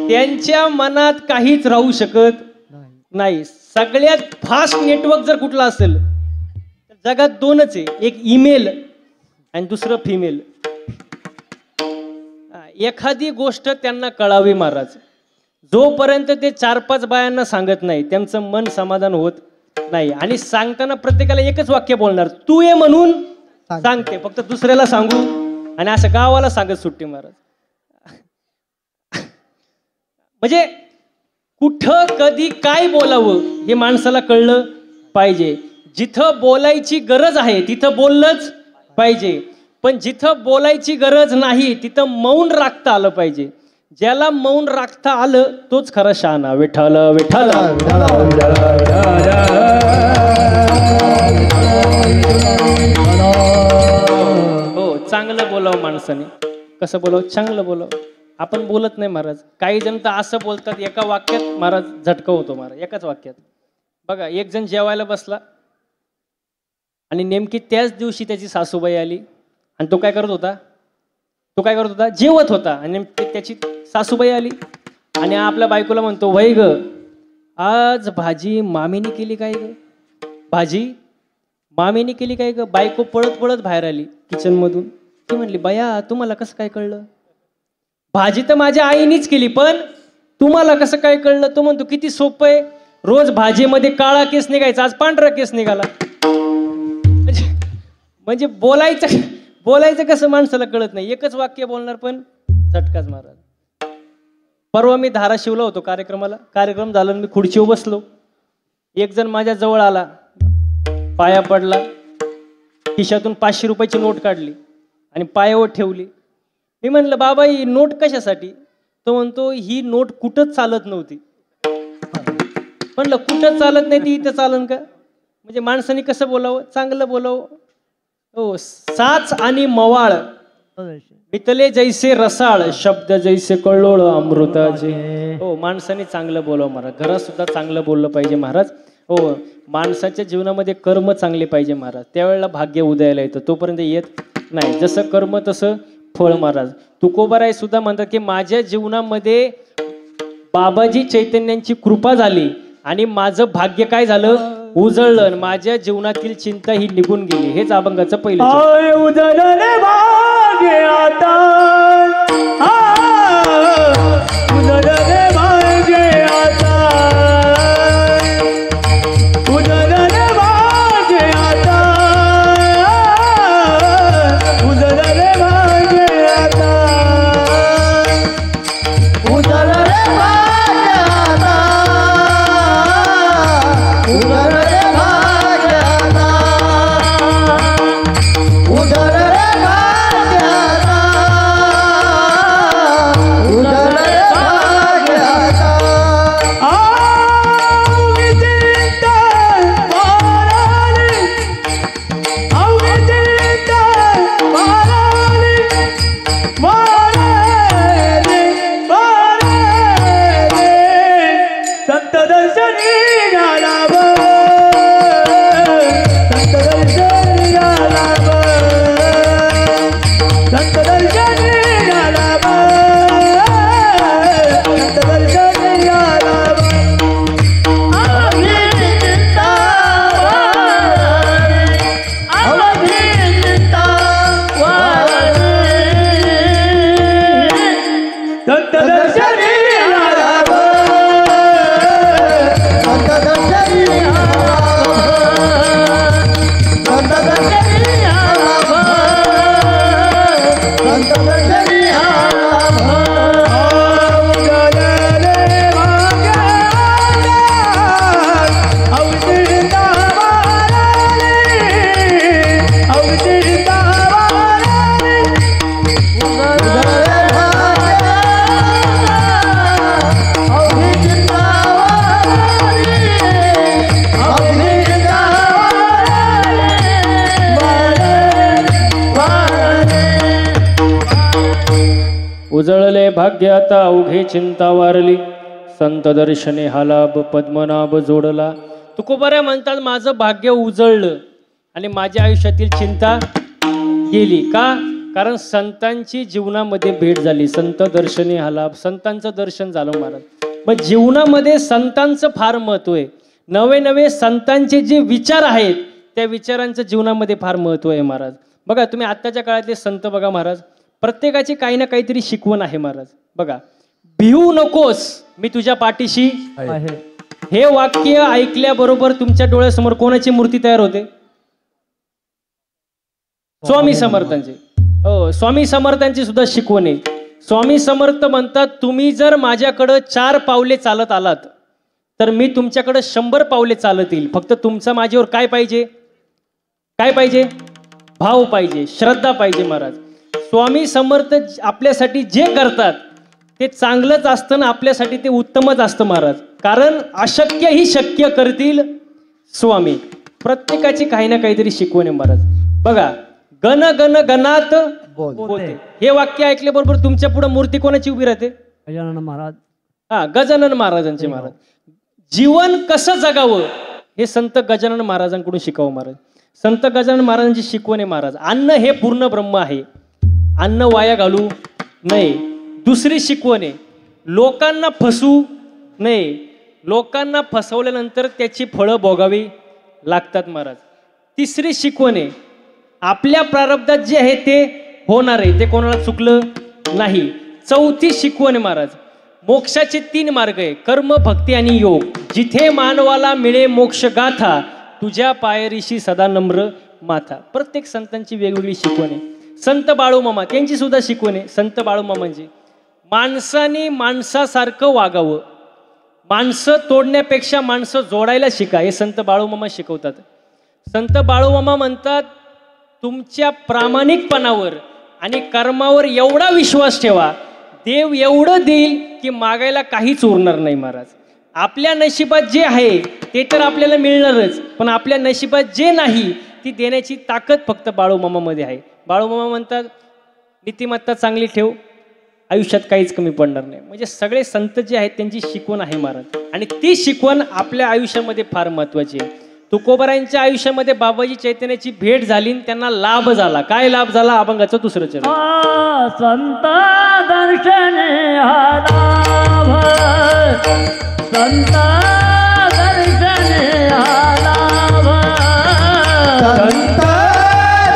A: त्यांच्या मनात काहीच राहू शकत नाही. सगळ्यात फास्ट नेटवर्क जर कुठला असेल तर जगात दोनच आहे, एक ईमेल आणि दुसरं फिमेल. एखादी गोष्ट त्यांना कळावी महाराज, जोपर्यंत ते 4-5 बायांना सांगत नाही त्यांचं मन समाधान होत नाही. आणि सांगताना प्रत्येकाला एकच वाक्य बोलणार, तू ये म्हणून सांगते, फक्त दुसऱ्याला सांगू आणि असं गावाला सांगत सुट्टी महाराज. म्हणजे कुठं कधी काय बोलावं हे माणसाला कळलं पाहिजे. जिथं बोलायची गरज आहे तिथं बोललंच पाहिजे, पण जिथं बोलायची गरज नाही तिथं मौन राखता आलं पाहिजे. ज्याला मौन राखता आलं तोच खरा शहाणा. विठ्ठल विठ्ठल. हो, चांगलं बोलावं माणसाने. कसं बोलावं? चांगलं बोलावं. आपण बोलत नाही महाराज. काही जण तर असं बोलतात एका वाक्यात महाराज झटका होतो महाराज, एकाच वाक्यात. बघा, एक जण जेवायला बसला आणि नेमकी त्याच दिवशी त्याची सासूबाई आली आणि तो काय करत होता? जेवत होता. आणि त्याची सासूबाई आली आणि आपल्या बायकोला म्हणतो, वै ग, आज भाजी मामीने केली काय ग? भाजी मामीने केली काय ग? बायको पळत पळत बाहेर आली किचन मधून. ती म्हणली, बया तुम्हाला कसं काय कळलं? भाजी तर माझ्या आईनीच केली, पण तुम्हाला कसं काय कळलं? तो म्हणतो, किती सोपं आहे, रोज भाजीमध्ये काळा केस निघायचा, आज पांढरा केस निघाला. म्हणजे बोलायचं कसं माणसाला कळत नाही. एकच वाक्य बोलणार पण झटकाच महाराज. परवा मी धाराशिवला होतो कार्यक्रम झाला, मी खुर्चीवर बसलो. एक जण माझ्या जवळ आला, पाया पडला, खिशातून 500 रुपयाची नोट काढली आणि पायावर ठेवली. मी म्हणलं, बाबा ही नोट कशासाठी? तो म्हणतो, ही नोट कुठंच चालत नव्हती. म्हणलं, कुठंच चालत नाही ती इथं चालन का? म्हणजे माणसाने कसं बोलावं? चांगलं बोलावं. हो, साच आणि मवाळ मितले जैसे रसाळ, शब्द जैसे कळोळ अमृताचे. हो, माणसाने चांगलं बोलावं महाराज. घरात सुद्धा चांगलं बोललं पाहिजे महाराज. हो, माणसाच्या जीवनामध्ये कर्म चांगले पाहिजे महाराज, त्यावेळेला भाग्य उदयाला येतं, तोपर्यंत येत नाही. जसं कर्म तसं फळ महाराज. तुकोबाराय सुद्धा म्हणतात की माझ्या जीवनामध्ये बाबाजी चैतन्यांची कृपा झाली आणि माझं भाग्य काय झालं? उजळलं. माझ्या जीवनातील चिंता ही निघून गेली. हेच अभंगाचं पहिलं.
B: उजळले भाग्य आता, उजळले भाग्य आता, उजळले भाग्य आता, उजळले भाग्य आता, उजळले भाग्य आता, उजळले भाग्य आता, उजळले भाग्य आता, उजळले भाग्य आता. संत दर्शनी झाला ब, संत दर्शनी झाला ब, संत दर्शनी झाला ब, संत दर्शनी झाला ब. संत दर्शनी झाला ब, संत दर्शनी झाला ब, संत दर्शनी झाला ब. उजळले भाग्य आता, अवतीर्णा वाराली, अवतीर्णा वाराली, उजळले भाग्य आता, अवतीर्णा वाराली, अवतीर्णा
A: उजळले भाग्य आता, अवघे चिंता वारली, संत दर्शने हालाभ पद्मनाभ जोडला. तुकोबाऱ्या म्हणतात माझं भाग्य उजळलं आणि माझ्या आयुष्यातील चिंता केली. का? कारण संतांची जीवनामध्ये भेट झाली. संत दर्शनी आला, संतांचं दर्शन झालं महाराज. मग जीवनामध्ये संतांचं फार महत्व आहे. नवे नवे संतांचे जे विचार आहेत त्या विचारांचं जीवनामध्ये फार महत्व आहे महाराज. बघा तुम्ही आत्ताच्या काळातले संत बघा महाराज, प्रत्येकाची काही ना काहीतरी शिकवण आहे महाराज. बघा, भिवू नकोस मी तुझ्या पाठीशी
C: आहे.
A: हे वाक्य ऐकल्याबरोबर तुमच्या डोळ्यासमोर कोणाची मूर्ती तयार होते? स्वामी समर्थांची. हो, स्वामी समर्थांची सुद्धा शिकवण आहे. स्वामी समर्थ म्हणतात, तुम्ही जर माझ्याकडं 4 पावले चालत आलात तर मी तुमच्याकडं 100 पावले चालत येईल. फक्त तुमचा माझ्यावर काय पाहिजे? काय पाहिजे? भाव पाहिजे, श्रद्धा पाहिजे महाराज. स्वामी समर्थ आपल्यासाठी जे करतात ते चांगलंच असतं ना, आपल्यासाठी ते उत्तमच असतं महाराज. कारण अशक्य ही शक्य करतील स्वामी. प्रत्येकाची काही ना काहीतरी शिकवण आहे महाराज. बघा, गण गण गणात बोलते, हे वाक्य ऐकल्याबरोबर तुमच्या पुढे मूर्ती कोणाची उभी राहते?
C: गजानन महाराज.
A: हा, गजानन महाराजांचे महाराज. जीवन कसं जगावं हे संत गजानन महाराजांकडून शिकावं महाराज. संत गजानन महाराजांची शिकवण आहे महाराज. अन्न हे पूर्ण ब्रह्म आहे, अन्न वाया घालू नये. दुसरी शिकवण आहे, लोकांना फसू नये. लोकांना फसवल्यानंतर त्याची फळं भोगावी लागतात महाराज. तिसरी शिकवण आहे, आपल्या प्रारब्धात जे आहे ते होणार आहे, ते कोणाला चुकलं नाही. चौथी शिकवण आहे महाराज, मोक्षाचे 3 मार्ग आहे, कर्म, भक्ती आणि योग. जिथे मानवाला मिळे मोक्ष गाथा, तुझ्या पायरीशी सदा नम्र माथा. प्रत्येक संतांची वेगवेगळी शिकवण आहे. संत बाळूमामा त्यांची सुद्धा शिकवण आहे. संत बाळूमामांची, माणसाने माणसासारखं वागावं, माणसं तोडण्यापेक्षा माणसं जोडायला शिका, हे संत बाळूमामा शिकवतात. संत बाळूमामा म्हणतात, तुमच्या प्रामाणिकपणावर आणि कर्मावर एवढा विश्वास ठेवा, देव एवढं देईल की मागायला काहीच उरणार नाही महाराज. आपल्या नशिबात जे आहे ते तर आपल्याला मिळणारच, पण आपल्या नशिबात जे नाही ती देण्याची ताकद फक्त बाळूमामामध्ये आहे. बाळूमामा म्हणतात, नीतिमत्ता चांगली ठेव, आयुष्यात काहीच कमी पडणार नाही. म्हणजे सगळे संत जे आहेत त्यांची शिकवण आहे महाराज, आणि ती शिकवण आपल्या आयुष्यामध्ये फार महत्वाची आहे. तुकोबारायांच्या आयुष्यामध्ये बाबाजी चैतन्याची भेट झाली, त्यांना लाभ झाला. काय लाभ झाला? अभंगाचं 2रं चरण.
C: संत दर्शने लाभ, संत दर्शने लाभ,
B: संत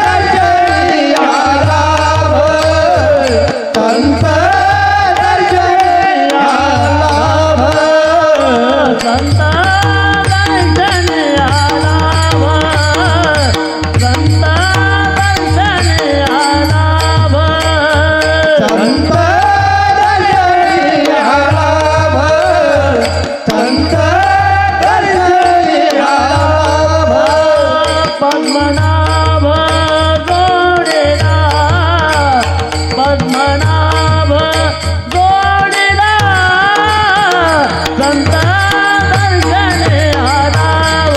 B: दर्शनी लाभ, संत दर्शनी लाभ,
C: संत दर्शने लाभ, संत दर्शने लाभ,
B: संत दर्शनी लाभ, संत दर्शनी लाभ.
C: पद्मनाभ जोडीला, पद्मनाभ जोडीला, संत दर्शने लाभ,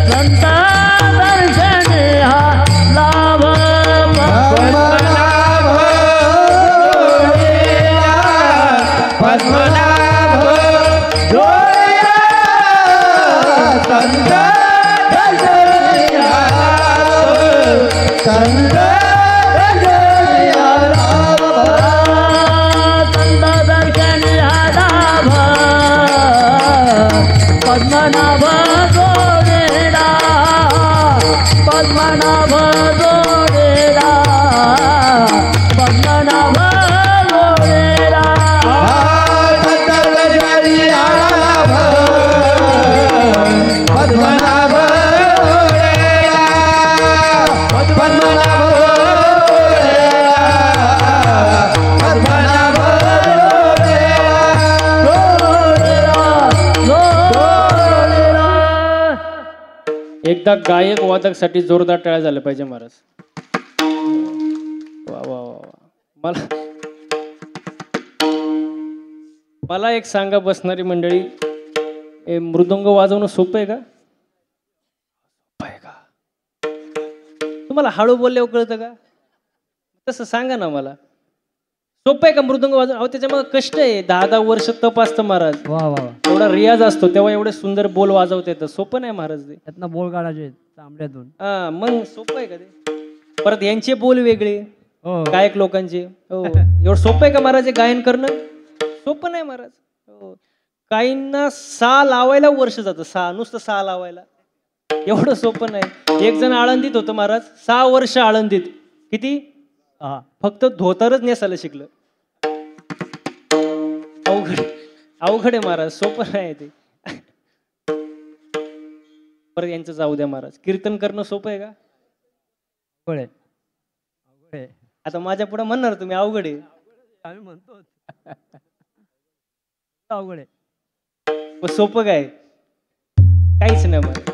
C: संत दर्शने लाभ.
B: पद्मनाभ जोडीला, पद्मनाभ जोडीला, संत दर्शनी लाभ, संत दर्शनी लाभ.
C: संत दर्शने लाभ, पद्मनाभ जोडीला, पद्मनाभ जोडीला, पद्मनाभ जोडीला.
B: संत दर्शनी लाभ, पद्मनाभ जोडीला, पद्मनाभ जोडीला, पद्मनाभ जोडीला.
A: एकदा गायक वादकसाठी जोरदार टाळ्या झाल्या पाहिजे महाराज. वा वा वा वा. मला एक सांगा बसणारी मंडळी, हे मृदंग वाजवणं सोपं आहे का? सोपं आहे का? तुम्हाला हळू बोलल्यावर कळतं का? तसं सांगा ना मला. सोपं आहे का मृदंग वाजवणं? अहो त्याच्यामध्ये कष्ट आहे, 10-10 वर्ष तप असतं महाराज.
C: वा वा,
A: एवढा रियाज असतो तेव्हा एवढे सुंदर बोल वाजवता येतं. सोपं नाही महाराज ते.
C: त्यातनं बोल काढायचे तांबड्यातून.
A: हा, मग सोपं आहे का ते? परत यांचे बोल वेगळे,
D: हो
A: गायक लोकांचे. हो एवढं सोपं आहे का महाराज हे गायन करणं? सोपं नाही महाराज. हो काहींना सा लावायला वर्ष जातं, सा नुसतं सा लावायला एवढं सोपं नाही. एक जण आळंदीत होतं महाराज, 6 वर्ष आळंदीत. किती?
D: हा
A: फक्त धोतरच नेसायला शिकलं. अवघड अवघड आहे महाराज, सोपं नाही ते. परत यांचं जाऊ द्या महाराज. कीर्तन करणं सोपं आहे का?
D: अवघड आहे, अवघड आहे.
A: आता माझ्या पुढे म्हणणार तुम्ही अवघड आहे.
D: आम्ही म्हणतो अवघड आहे.
A: पण सोपं काय? काहीच नाही महाराज.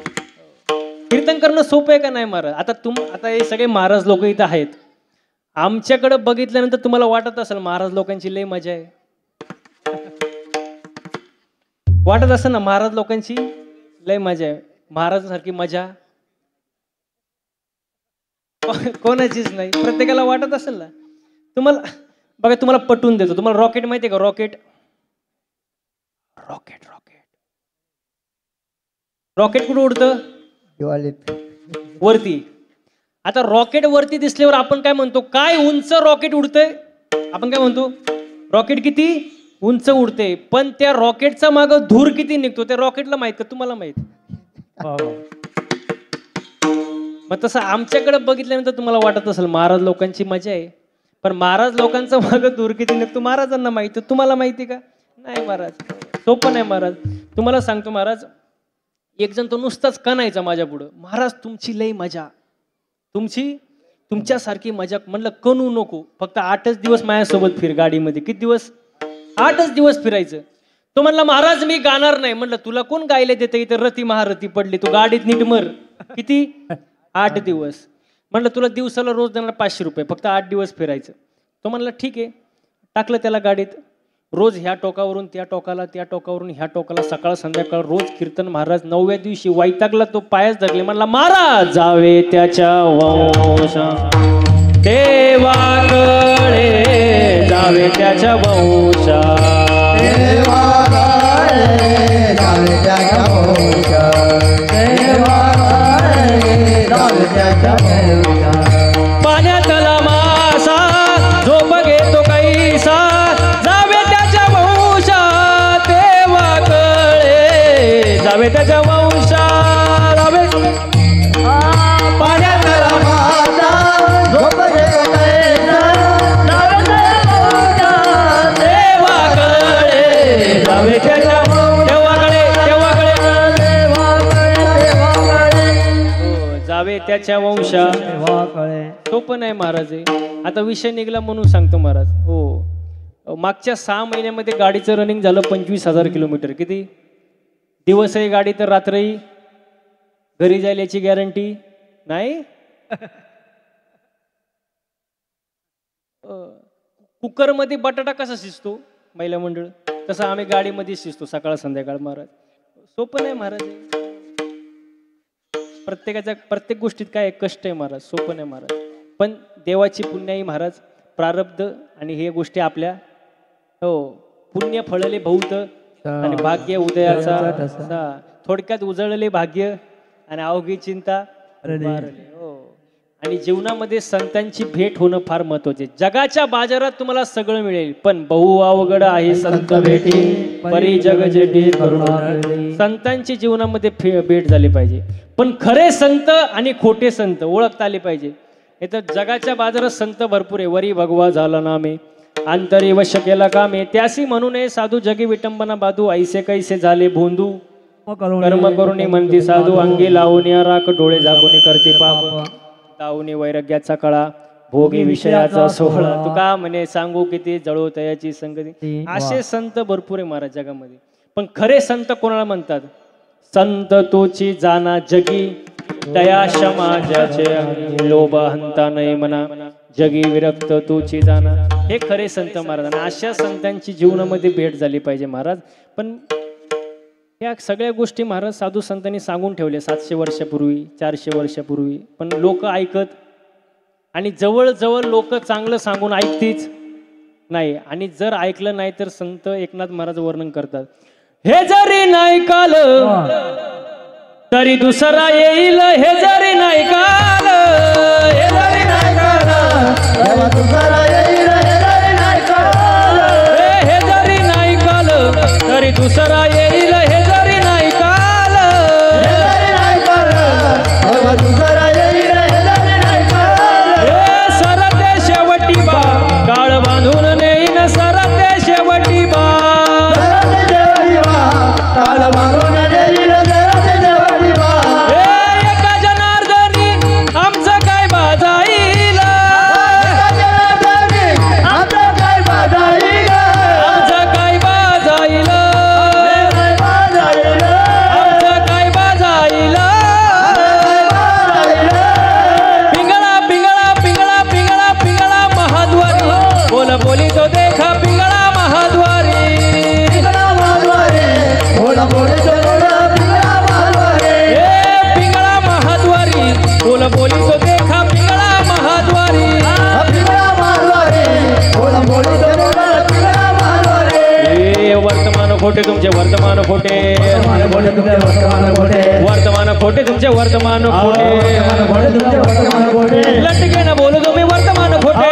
A: कीर्तन करणं सोपं आहे का नाही महाराज? आता हे सगळे महाराज लोक इथं आहेत. आमच्याकडे बघितल्यानंतर तुम्हाला वाटत असेल महाराज लोकांची लय मजा आहे. वाटत असेल ना महाराज लोकांची लय मजा आहे. महाराजांसारखी मजा कोणाचीच नाही. प्रत्येकाला वाटत असेल ना. तुम्हाला बघा, तुम्हाला पटवून देतो. तुम्हाला रॉकेट माहिती आहे का? रॉकेट रॉकेट रॉकेट रॉकेट कुठं उडतं? वरती. आता रॉकेट वरती दिसल्यावर आपण काय म्हणतो? काय उंच रॉकेट उडतंय. आपण काय म्हणतो? रॉकेट किती उंच उडते. पण त्या रॉकेटचा माग धूर किती निघतो त्या रॉकेटला माहित का? तुम्हाला माहित? मग तसं आमच्याकडे बघितल्यानंतर तुम्हाला वाटत असेल महाराज लोकांची मजा आहे. पण महाराज लोकांचा माग धूर किती निघतो महाराजांना माहिती. तुम्हाला माहिती का? नाही महाराज, सोपं नाही महाराज. तुम्हाला सांगतो महाराज, एक जण तो नुसताच कणायचा माझ्या पुढं, महाराज तुमची लई मजा, तुमच्यासारखी मजा. म्हणलं कणू नको, फक्त 8च दिवस माझ्यासोबत फिर गाडीमध्ये. किती दिवस? 8च दिवस फिरायचं. तो म्हणला महाराज मी गाणार नाही. म्हणलं तुला कोण गायला देतं? इथे रती महारथी पडली, तू गाडीत नीट मर. किती? 8 दिवस. म्हणलं तुला दिवसाला रोज देणार 500 रुपये, फक्त 8 दिवस फिरायचं. तो म्हणला ठीक आहे. टाकलं त्याला गाडीत. रोज ह्या टोकावरून त्या टोकाला, त्या टोकावरून ह्या टोकाला, सकाळ संध्याकाळ रोज कीर्तन. महाराज 9व्या दिवशी वैतागला तो, पायच धरले. म्हणला महाराज जावे त्याच्या वंशा देवाकडे, जावे त्याच्या वंशा पाण्यातला मासा झोप घेतो कैसा, जावे त्याच्या वंशा देवाकडे, जावे त्याच्या वंशा. जावे
C: पाण्यातला मासा झोप घेतो कैसा, जावे त्याच्या वंशा
A: देवाकडे, जावे त्याच्या जावे त्याच्या वंशा. सोपं नाही महाराज. आता विषय निघाला म्हणून सांगतो महाराज. हो मागच्या 6 महिन्यामध्ये गाडीचं रनिंग झालं 25,000 किलोमीटर. किती दिवस आहे गाडी तर रात्रही घरी जाईल याची गॅरंटी नाही. कुकरमध्ये बटाटा कसा शिजतो महिला मंडळ, तसं आम्ही गाडीमध्ये शिजतो सकाळ संध्याकाळ महाराज. सोपं नाही महाराज. प्रत्येक गोष्टीत काय कष्ट आहे महाराज, सोपं नाही महाराज. पण देवाची पुण्याई महाराज, प्रारब्ध आणि हे गोष्टी आपल्या. हो पुण्य फळले बहुत आणि भाग्य उदयाचा. थोडक्यात उजळले भाग्य आणि अवघी चिंता मारली. हो आणि जीवनामध्ये संतांची भेट होणं फार महत्वाचे. जगाच्या बाजारात तुम्हाला सगळं मिळेल, पण बहु अवघड आहे संत भेटी परी जग जेठी करुणा. संतांची जीवनामध्ये भेट झाली पाहिजे. पण खरे संत आणि खोटे संत ओळखता आले पाहिजे. तर जगाच्या बाजारात संत भरपूर आहे. वरी भगवा झाला नामे, अंतरी वश केला कामे, त्यासी म्हणू नये साधू जगी विटंबना बाधू, ऐसे कैसे झाले भोंदू कर्म करुणी म्हणती साधू, अंगी लावून राख डोळे झाकून करते पाप, दावणी वैराग्याचा कळा भोगी विषयाचा सोहळा. तू का म्हणे सांगू किती जळो तयाची संगती. असे संत भरपूर आहे महाराज जगामध्ये. पण खरे संत कोणाला म्हणतात? संत तोची जाना जगी, दया समाजाचे अंगी, लोभ हंता नये मना, जगी विरक्त तोची जाना. हे खरे संत महाराज. आणि अशा संतांची जीवनामध्ये भेट झाली पाहिजे महाराज. पण या सगळ्या गोष्टी महाराज साधू संतांनी सांगून ठेवले 700 वर्षापूर्वी, 400 वर्षापूर्वी. पण लोक ऐकत, आणि जवळजवळ लोक चांगलं सांगून ऐकतीच नाही. आणि जर ऐकलं नाही तर संत एकनाथ महाराज वर्णन करतात, हे जरी नाही काल तरी दुसरा येईल, हे जरी नाही काल, हे जरी नाही खोटे तुमचे वर्तमान खोटे वर्तमान खोटे तुमचे वर्तमान खोटे लटके न बोलू तुम्ही वर्तमान खोटे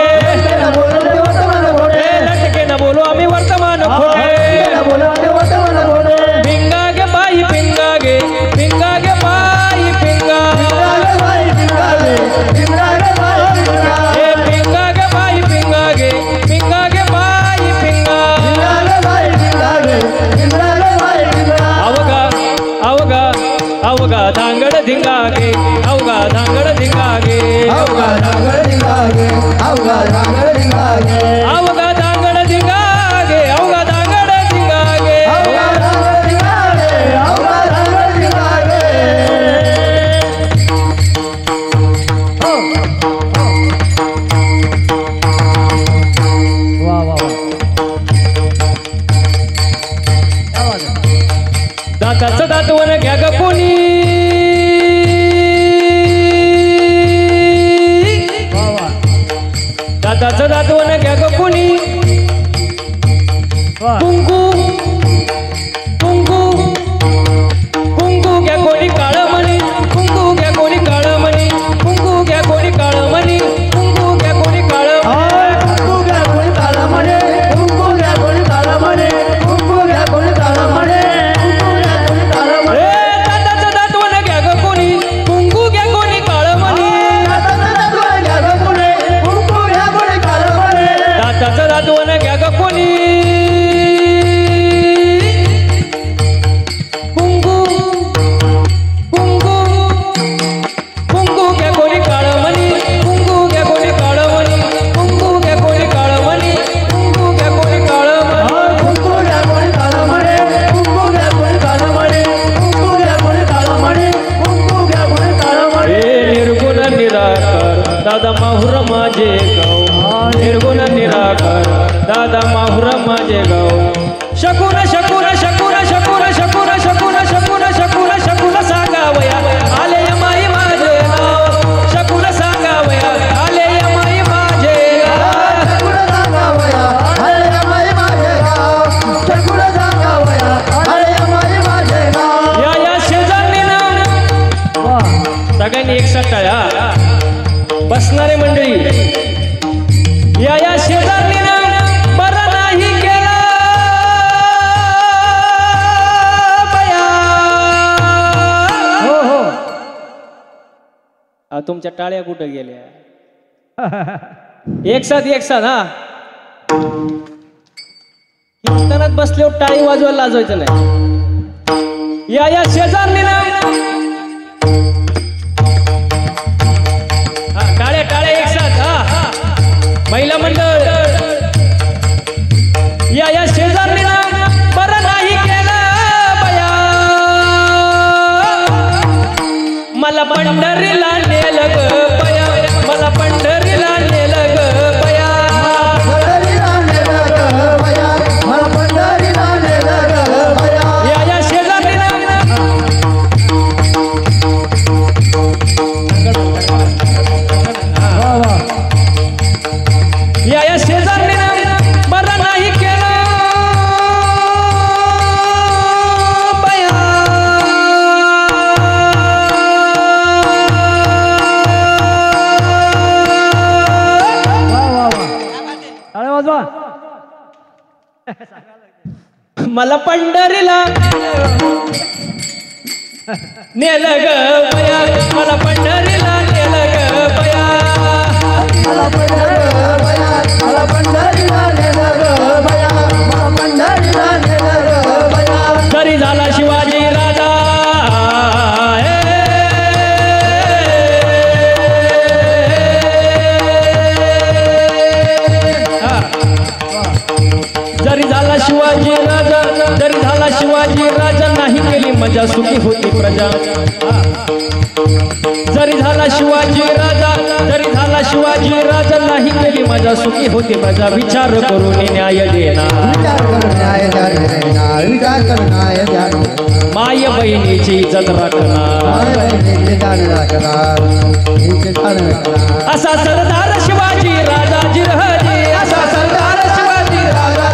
A: लटके न बोलू आम्ही वर्तमान खोटे पिंगा गे बाई पिंगा गे बाई पिंगा पिंगा गे बाई पिंगा गे बाई पिंगा अवगा अवगा धांगड धिंगागे अवगा धांगड धिंगागे अवगा धांगड धिंगागे अवगा धांगड धिंगागे अवगा धांगड धिंगागे अवगा धांगड धिंगागे अवगा धांगड धिंगागे अवगा धांगड धिंगागे
D: वाह वाह
A: दाताचं दातवन घ्या ग कोणी दाताचं दातवन घ्या ग कोणी कुंकू कुंकू कुंकू घ्या कोणी काळमणी कुंकू घ्या कोणी काळमणी कुंकू घ्या कोणी काळमणी कुंकू घ्या कोणी काळमणी दाताचं दातवन घ्या ग कोणी कुंकू घ्या कोणी काळमणी दाताचं दातवन घ्या ग कोणी कुंकू कुंकू कुंकू घ्या कोणी काळमणी कुंकू घ्या कोणी काळमणी कुंकू घ्या कोणी काळमणी कुंकू घ्या कोणी काळमणी निर्गुण निराकार दादा माहुर माझे गाव निर्गुण निराकार दादा माहुर माझे गाव शकून शकून शकून शकून शकून शकून शकून शकून शकून सांगावया आले माई माझे नाव शकून सांगावया आले माई माझे या शेजारनी ना सगळ्यांनी एकसाथ टाळ्या बसणारे मंडळी या शेजारनी ना बरं नाही केला बया
D: हो हो
A: तुमच्या टाळ्या कुठे गेल्या एकसाथ हा कीर्तनात बसल्यावर टाळी वाजवायला लाजवायचं नाही या शेजारनी ना टाळ्या टाळ्या एकसाथ महिला मंडळ या शेजारनी ना बरं नाही केलं बया मला पंढरीला नेलं ग बया मला पंढरीला नेलं ग बया या शेजारनी ना या शेजारनी ना बरं नाही केलं बया
D: टाळ्या वाजवा
A: मला पंढरीला नेलं ग बया मला पंढरीला नेलं ग बया तरी झाला शिवाजी राजा जरी झाला शिवाजी राजा जरी झाला शिवाजी राजा नाही केली मजा सुखी होती प्रजा जरी झाला शिवाजी राजा जरी झाला शिवाजी राजा नाही केली मजा सुखी होती प्रजा विचार करून न्याय देणार माय बहिणीची इज्जत राखणार असा सरदार शिवाजी राजा जिरहजी असा सरदार शिवाजी राजा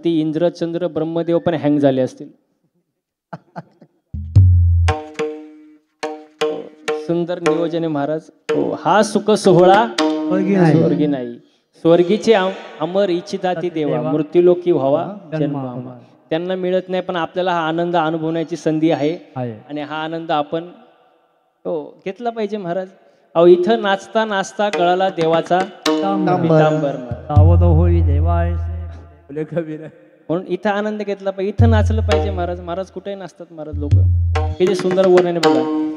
A: वरती इंद्र चंद्र ब्रह्मदेव पण हँग झाले असतील. सुंदर नियोजन आहे महाराज. हो, हा सुख सोहळा स्वर्गी नाही. स्वर्गीचे अमर इच्छिताती देवा, मृत्यूलोकी व्हावा जन्म. त्यांना मिळत नाही, पण आपल्याला हा आनंद अनुभवण्याची संधी आहे आणि हा आनंद आपण घेतला पाहिजे महाराज. अहो, इथं नाचता नाचता गळाला देवाचा पितांबर. म्हणून इथं आनंद घेतला पाहिजे, इथं नाचलं पाहिजे महाराज. महाराज कुठेही नाचतात महाराज लोक. किती सुंदर वर्णन आहे बघा.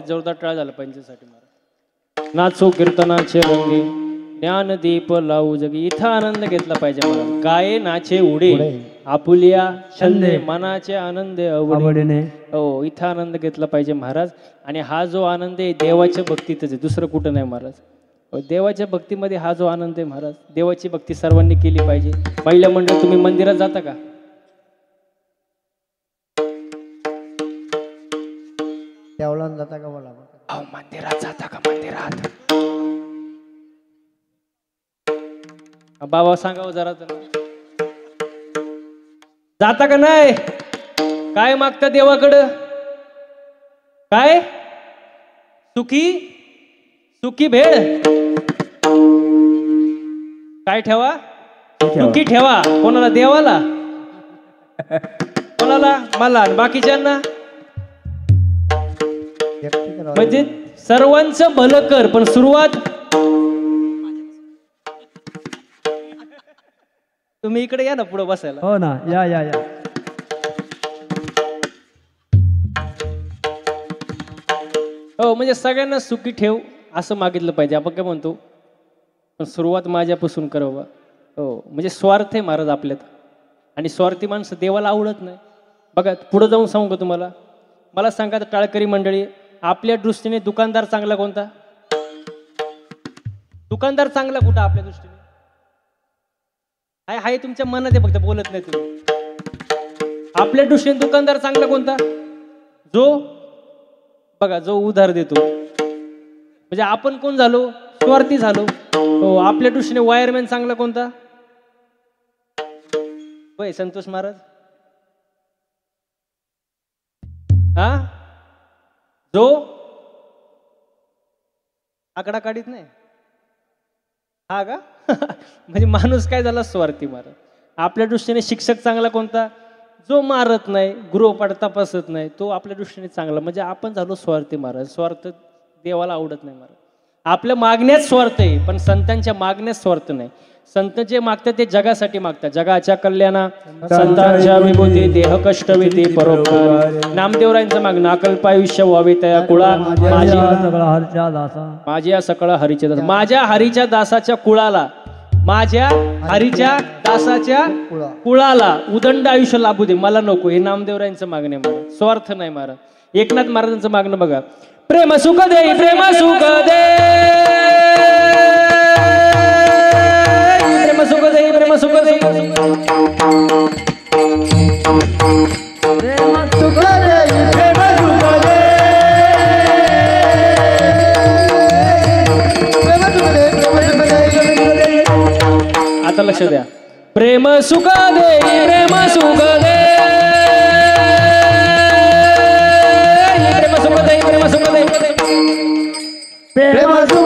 A: जोरदार टाळ झाला पंचासाठी महाराज. नाचो कीर्तनाचे रंगे, ज्ञानदीप लावू जगी. इथं आनंद घेतला पाहिजे महाराज. गाये नाचे उडे, आपुलिया छंदे, मनाचे आनंद आवडीने. हो, इथं आनंद घेतला पाहिजे महाराज. आणि हा जो आनंद आहे देवाच्या भक्तीतच आहे, दुसरं कुठं नाही महाराज. देवाच्या भक्तीमध्ये हा जो आनंद आहे महाराज. देवाची भक्ती सर्वांनी केली पाहिजे. महिला मंडळ, तुम्ही मंदिरात जाता का?
C: जाता का बोला?
A: अहो, मंदिरात जाता का? मंदिरात बाबा सांगावं जरा तर. जाता का नाही? काय मागता देवाकडं? काय? सुखी सुखी भेळ काय ठेवा? सुखी ठेवा. कोणाला? देवाला. कोणाला? मला. बाकीच्यांना म्हणजे सर्वांचं भलं कर, पण सुरुवात तुम्ही इकडे या ना, पुढे बसायला.
D: हो ना, या या या.
A: हो, म्हणजे सगळ्यांना सुखी ठेव असं मागितलं पाहिजे. आपण काय म्हणतो, पण सुरुवात माझ्यापासून करावं. हो, म्हणजे स्वार्थ आहे महाराज आपल्यात, आणि स्वार्थी माणसं देवाला आवडत नाही. बघा, पुढे जाऊन सांगू का तुम्हाला? मला सांगा, टाळकरी मंडळी, आपल्या दृष्टीने दुकानदार चांगला कोणता? दुकानदार चांगला कुठं आपल्या दृष्टीने? हाय तुमच्या मनात आहे, फक्त बोलत नाही तुम्ही. आपल्या दृष्टीने दुकानदार चांगला कोणता? जो बघा, जो उधार देतो. म्हणजे आपण कोण झालो? स्वार्थी झालो. हो, आपल्या दृष्टीने वायरमॅन चांगला कोणता? होय, संतोष महाराज. हा, जो आकडा काढीत नाही. हा का? म्हणजे माणूस काय झाला? स्वार्थी महाराज. आपल्या दृष्टीने शिक्षक चांगला कोणता? जो मारत नाही, गृहपाठ तपासत नाही, तो आपल्या दृष्टीने चांगला. म्हणजे आपण झालो स्वार्थी महाराज. स्वार्थ देवाला आवडत नाही महाराज. आपल्या मागण्यात स्वार्थ आहे, पण संतांच्या मागण्यात स्वार्थ नाही. संत जे मागतात ते जगासाठी मागतात, जगाच्या कल्याणा संतांच्या विभूती देह कष्ट विधी परोपकार. नामदेवरायांचं मागणं अकल्प आयुष्य व्हावे त्या कुळा माझ्या सकळ हरीच्या दासा, माझ्या हरीच्या दासाच्या कुळाला, माझ्या हरीच्या दासाच्या कुळाला उदंड आयुष्य लाभू दे, मला नको. हे नामदेवरायांचं मागणं आहे महाराज, स्वार्थ नाही महाराज. एकनाथ महाराजांचं मागणं बघा, प्रेम सुख दे प्रेम सुख दे प्रेम सुख दे प्रेम सुख दे आता लक्ष द्या, प्रेम सुख दे प्रेम सुख दे प्रेम सुख दे प्रेम सुख दे
B: प्रेम सुख दे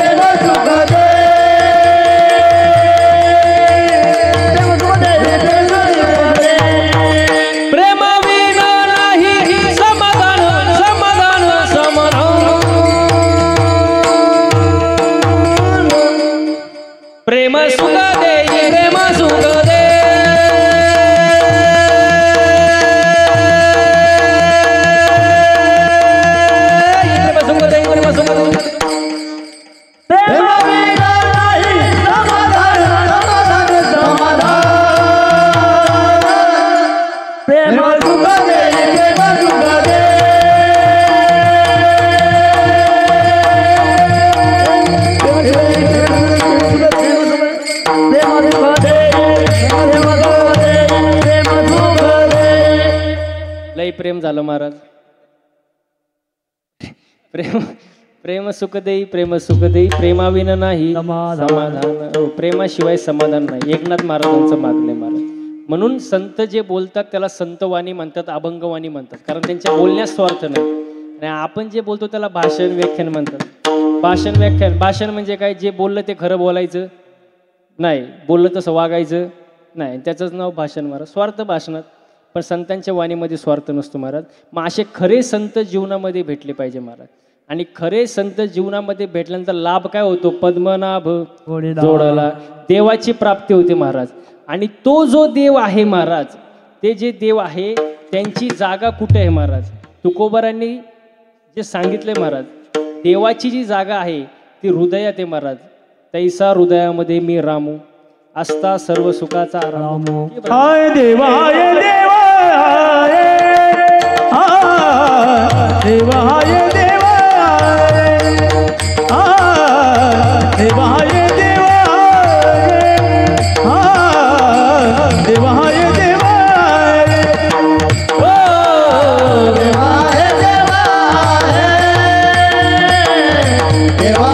B: प्रेम सुख दे प्रेम सुख दे
A: प्रेम विना नाही समाधान समाधान समाधान. प्रेम सुख दे प्रेम सुख दे प्रेम सुख दे प्रेम सुख दे
B: प्रेम विना नाही समाधान समाधान समाधान. प्रेम सुख दे प्रेम सुख दे
A: लई प्रेम झालं महाराज. प्रेम प्रेम सुख देई प्रेम सुख देई प्रेमाविना नाही समाधान. प्रेमाशिवाय समाधान नाही. एकनाथ महाराजांचं मागणं महाराज. म्हणून संत जे बोलतात त्याला संतवाणी म्हणतात, अभंगवाणी म्हणतात, कारण त्यांच्या बोलण्यात स्वार्थ नाही. आणि आपण जे बोलतो त्याला भाषण व्याख्यान म्हणतात. भाषण व्याख्यान, भाषण म्हणजे काय, जे बोललं ते खरं बोलायचं नाही, बोललं तसं वागायचं नाही, त्याचंच नाव भाषण महाराज. स्वार्थ भाषणात, पण संतांच्या वाणीमध्ये स्वार्थ नसतो महाराज. मग असे खरे संत जीवनामध्ये भेटले पाहिजे महाराज. आणि खरे संत जीवनामध्ये भेटल्यानंतर लाभ काय होतो, पद्मनाभ जोडला देवाची प्राप्ती होते महाराज. आणि तो जो देव आहे महाराज, ते जे देव आहे त्यांची जागा कुठे आहे महाराज, तुकोबारांनी जे सांगितले महाराज, देवाची जी जागा आहे ती हृदयात आहे महाराज. तैसा हृदयामध्ये मी रामू असता सर्व सुखाचा आराम.
B: हाय देवा हाय देवा देवा हाय देवा देवा हाय देवा देवा हाय देवा देवा हाय देवा देवा हाय देवा देवा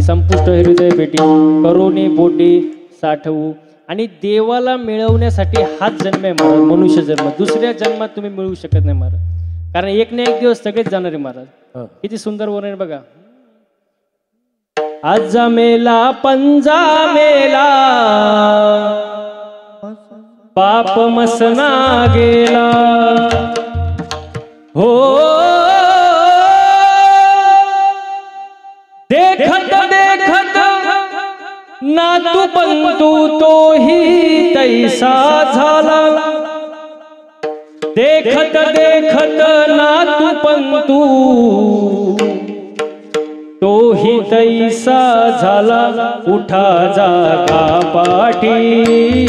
A: संपुष्ट हृदय भेटी करुणी बोटी साठवू. आणि देवाला मिळवण्यासाठी हाच जन्म आहे महाराज, मनुष्य जन्म. दुसऱ्या जन्मात तुम्ही मिळवू शकत नाही महाराज, कारण एक ना एक दिवस सगळेच जाणार आहे महाराज. किती सुंदर वर्णन बघा. आज मेला पंजा मेला पाप मसना गेला हो, देखत देखत नातू पंतू तोही तैसा झाला. देखत देखत नातू पंतू तोही तैसा झाला उठा जागा पाठी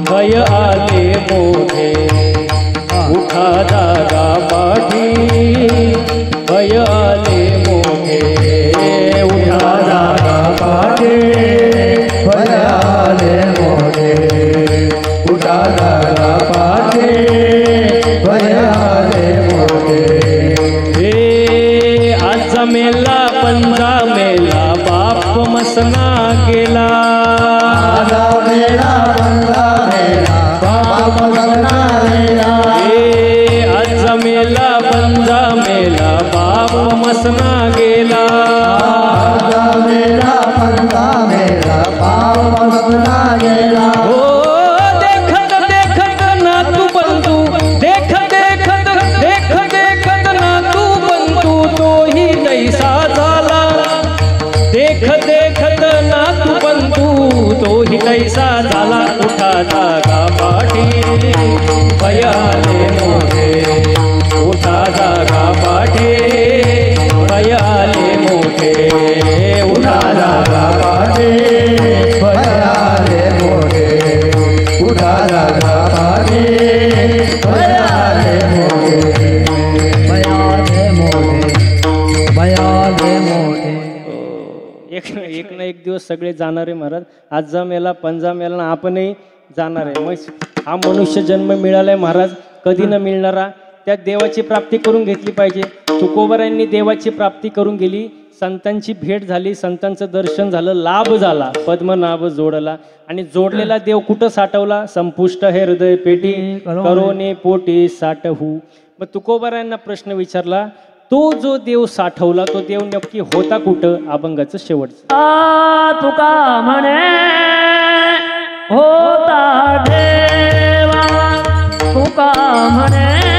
A: भय आले मोठे उठा जागा पाठी भय आले मोठे उठा जागा
B: पाटे भयाले मोठे उठा जागा पाटे भयाले मोठे
A: हे आज मेला पंजा मेला बाप मसना गेला
B: आजा मेला बंदा मेला बाप मसना गेला
A: हे आज मेला पंजा मेला बाप मसना गेला
B: आजा मेला बंदा मेला बाप मसना गेला
A: हो देखत देखत नातू बंधू देखत देखत नातू बंधू तोही तैसा झाला देखत देखत नातू बंधू तोही तैसा झाला उठा जागा पाठी भयाले मोठे उठा जागा पाठी भयाले मोठे उठा जागा
B: पाटे भयाले मोठे उठा जागा पाटे भयाले मोठे भयाले मोठे भयाले मोठे
A: एक ना एक दिवस सगळे जाणार आहे महाराज. आज जा मेला पंजा मेला ना आपणही जाणार आहे. मग हा मनुष्य जन्म मिळालाय महाराज, कधी न मिळणारा. त्या देवाची प्राप्ती करून घेतली पाहिजे. तुकोबारायांनी देवाची प्राप्ती करून गेली, संतांची भेट झाली, संतांचं दर्शन झालं, लाभ झाला, पद्मनाभ जोडला. आणि जोडलेला देव कुठं साठवला? संपुष्ट हे हृदय पेटी करोने पोटी साठवू. मग तुकोबारायांना प्रश्न विचारला, तो जो देव साठवला तो देव नक्की होता कुठं? अभंगाचं शेवटचं.
D: तुका म्हणे होता देवा तुका म्हणे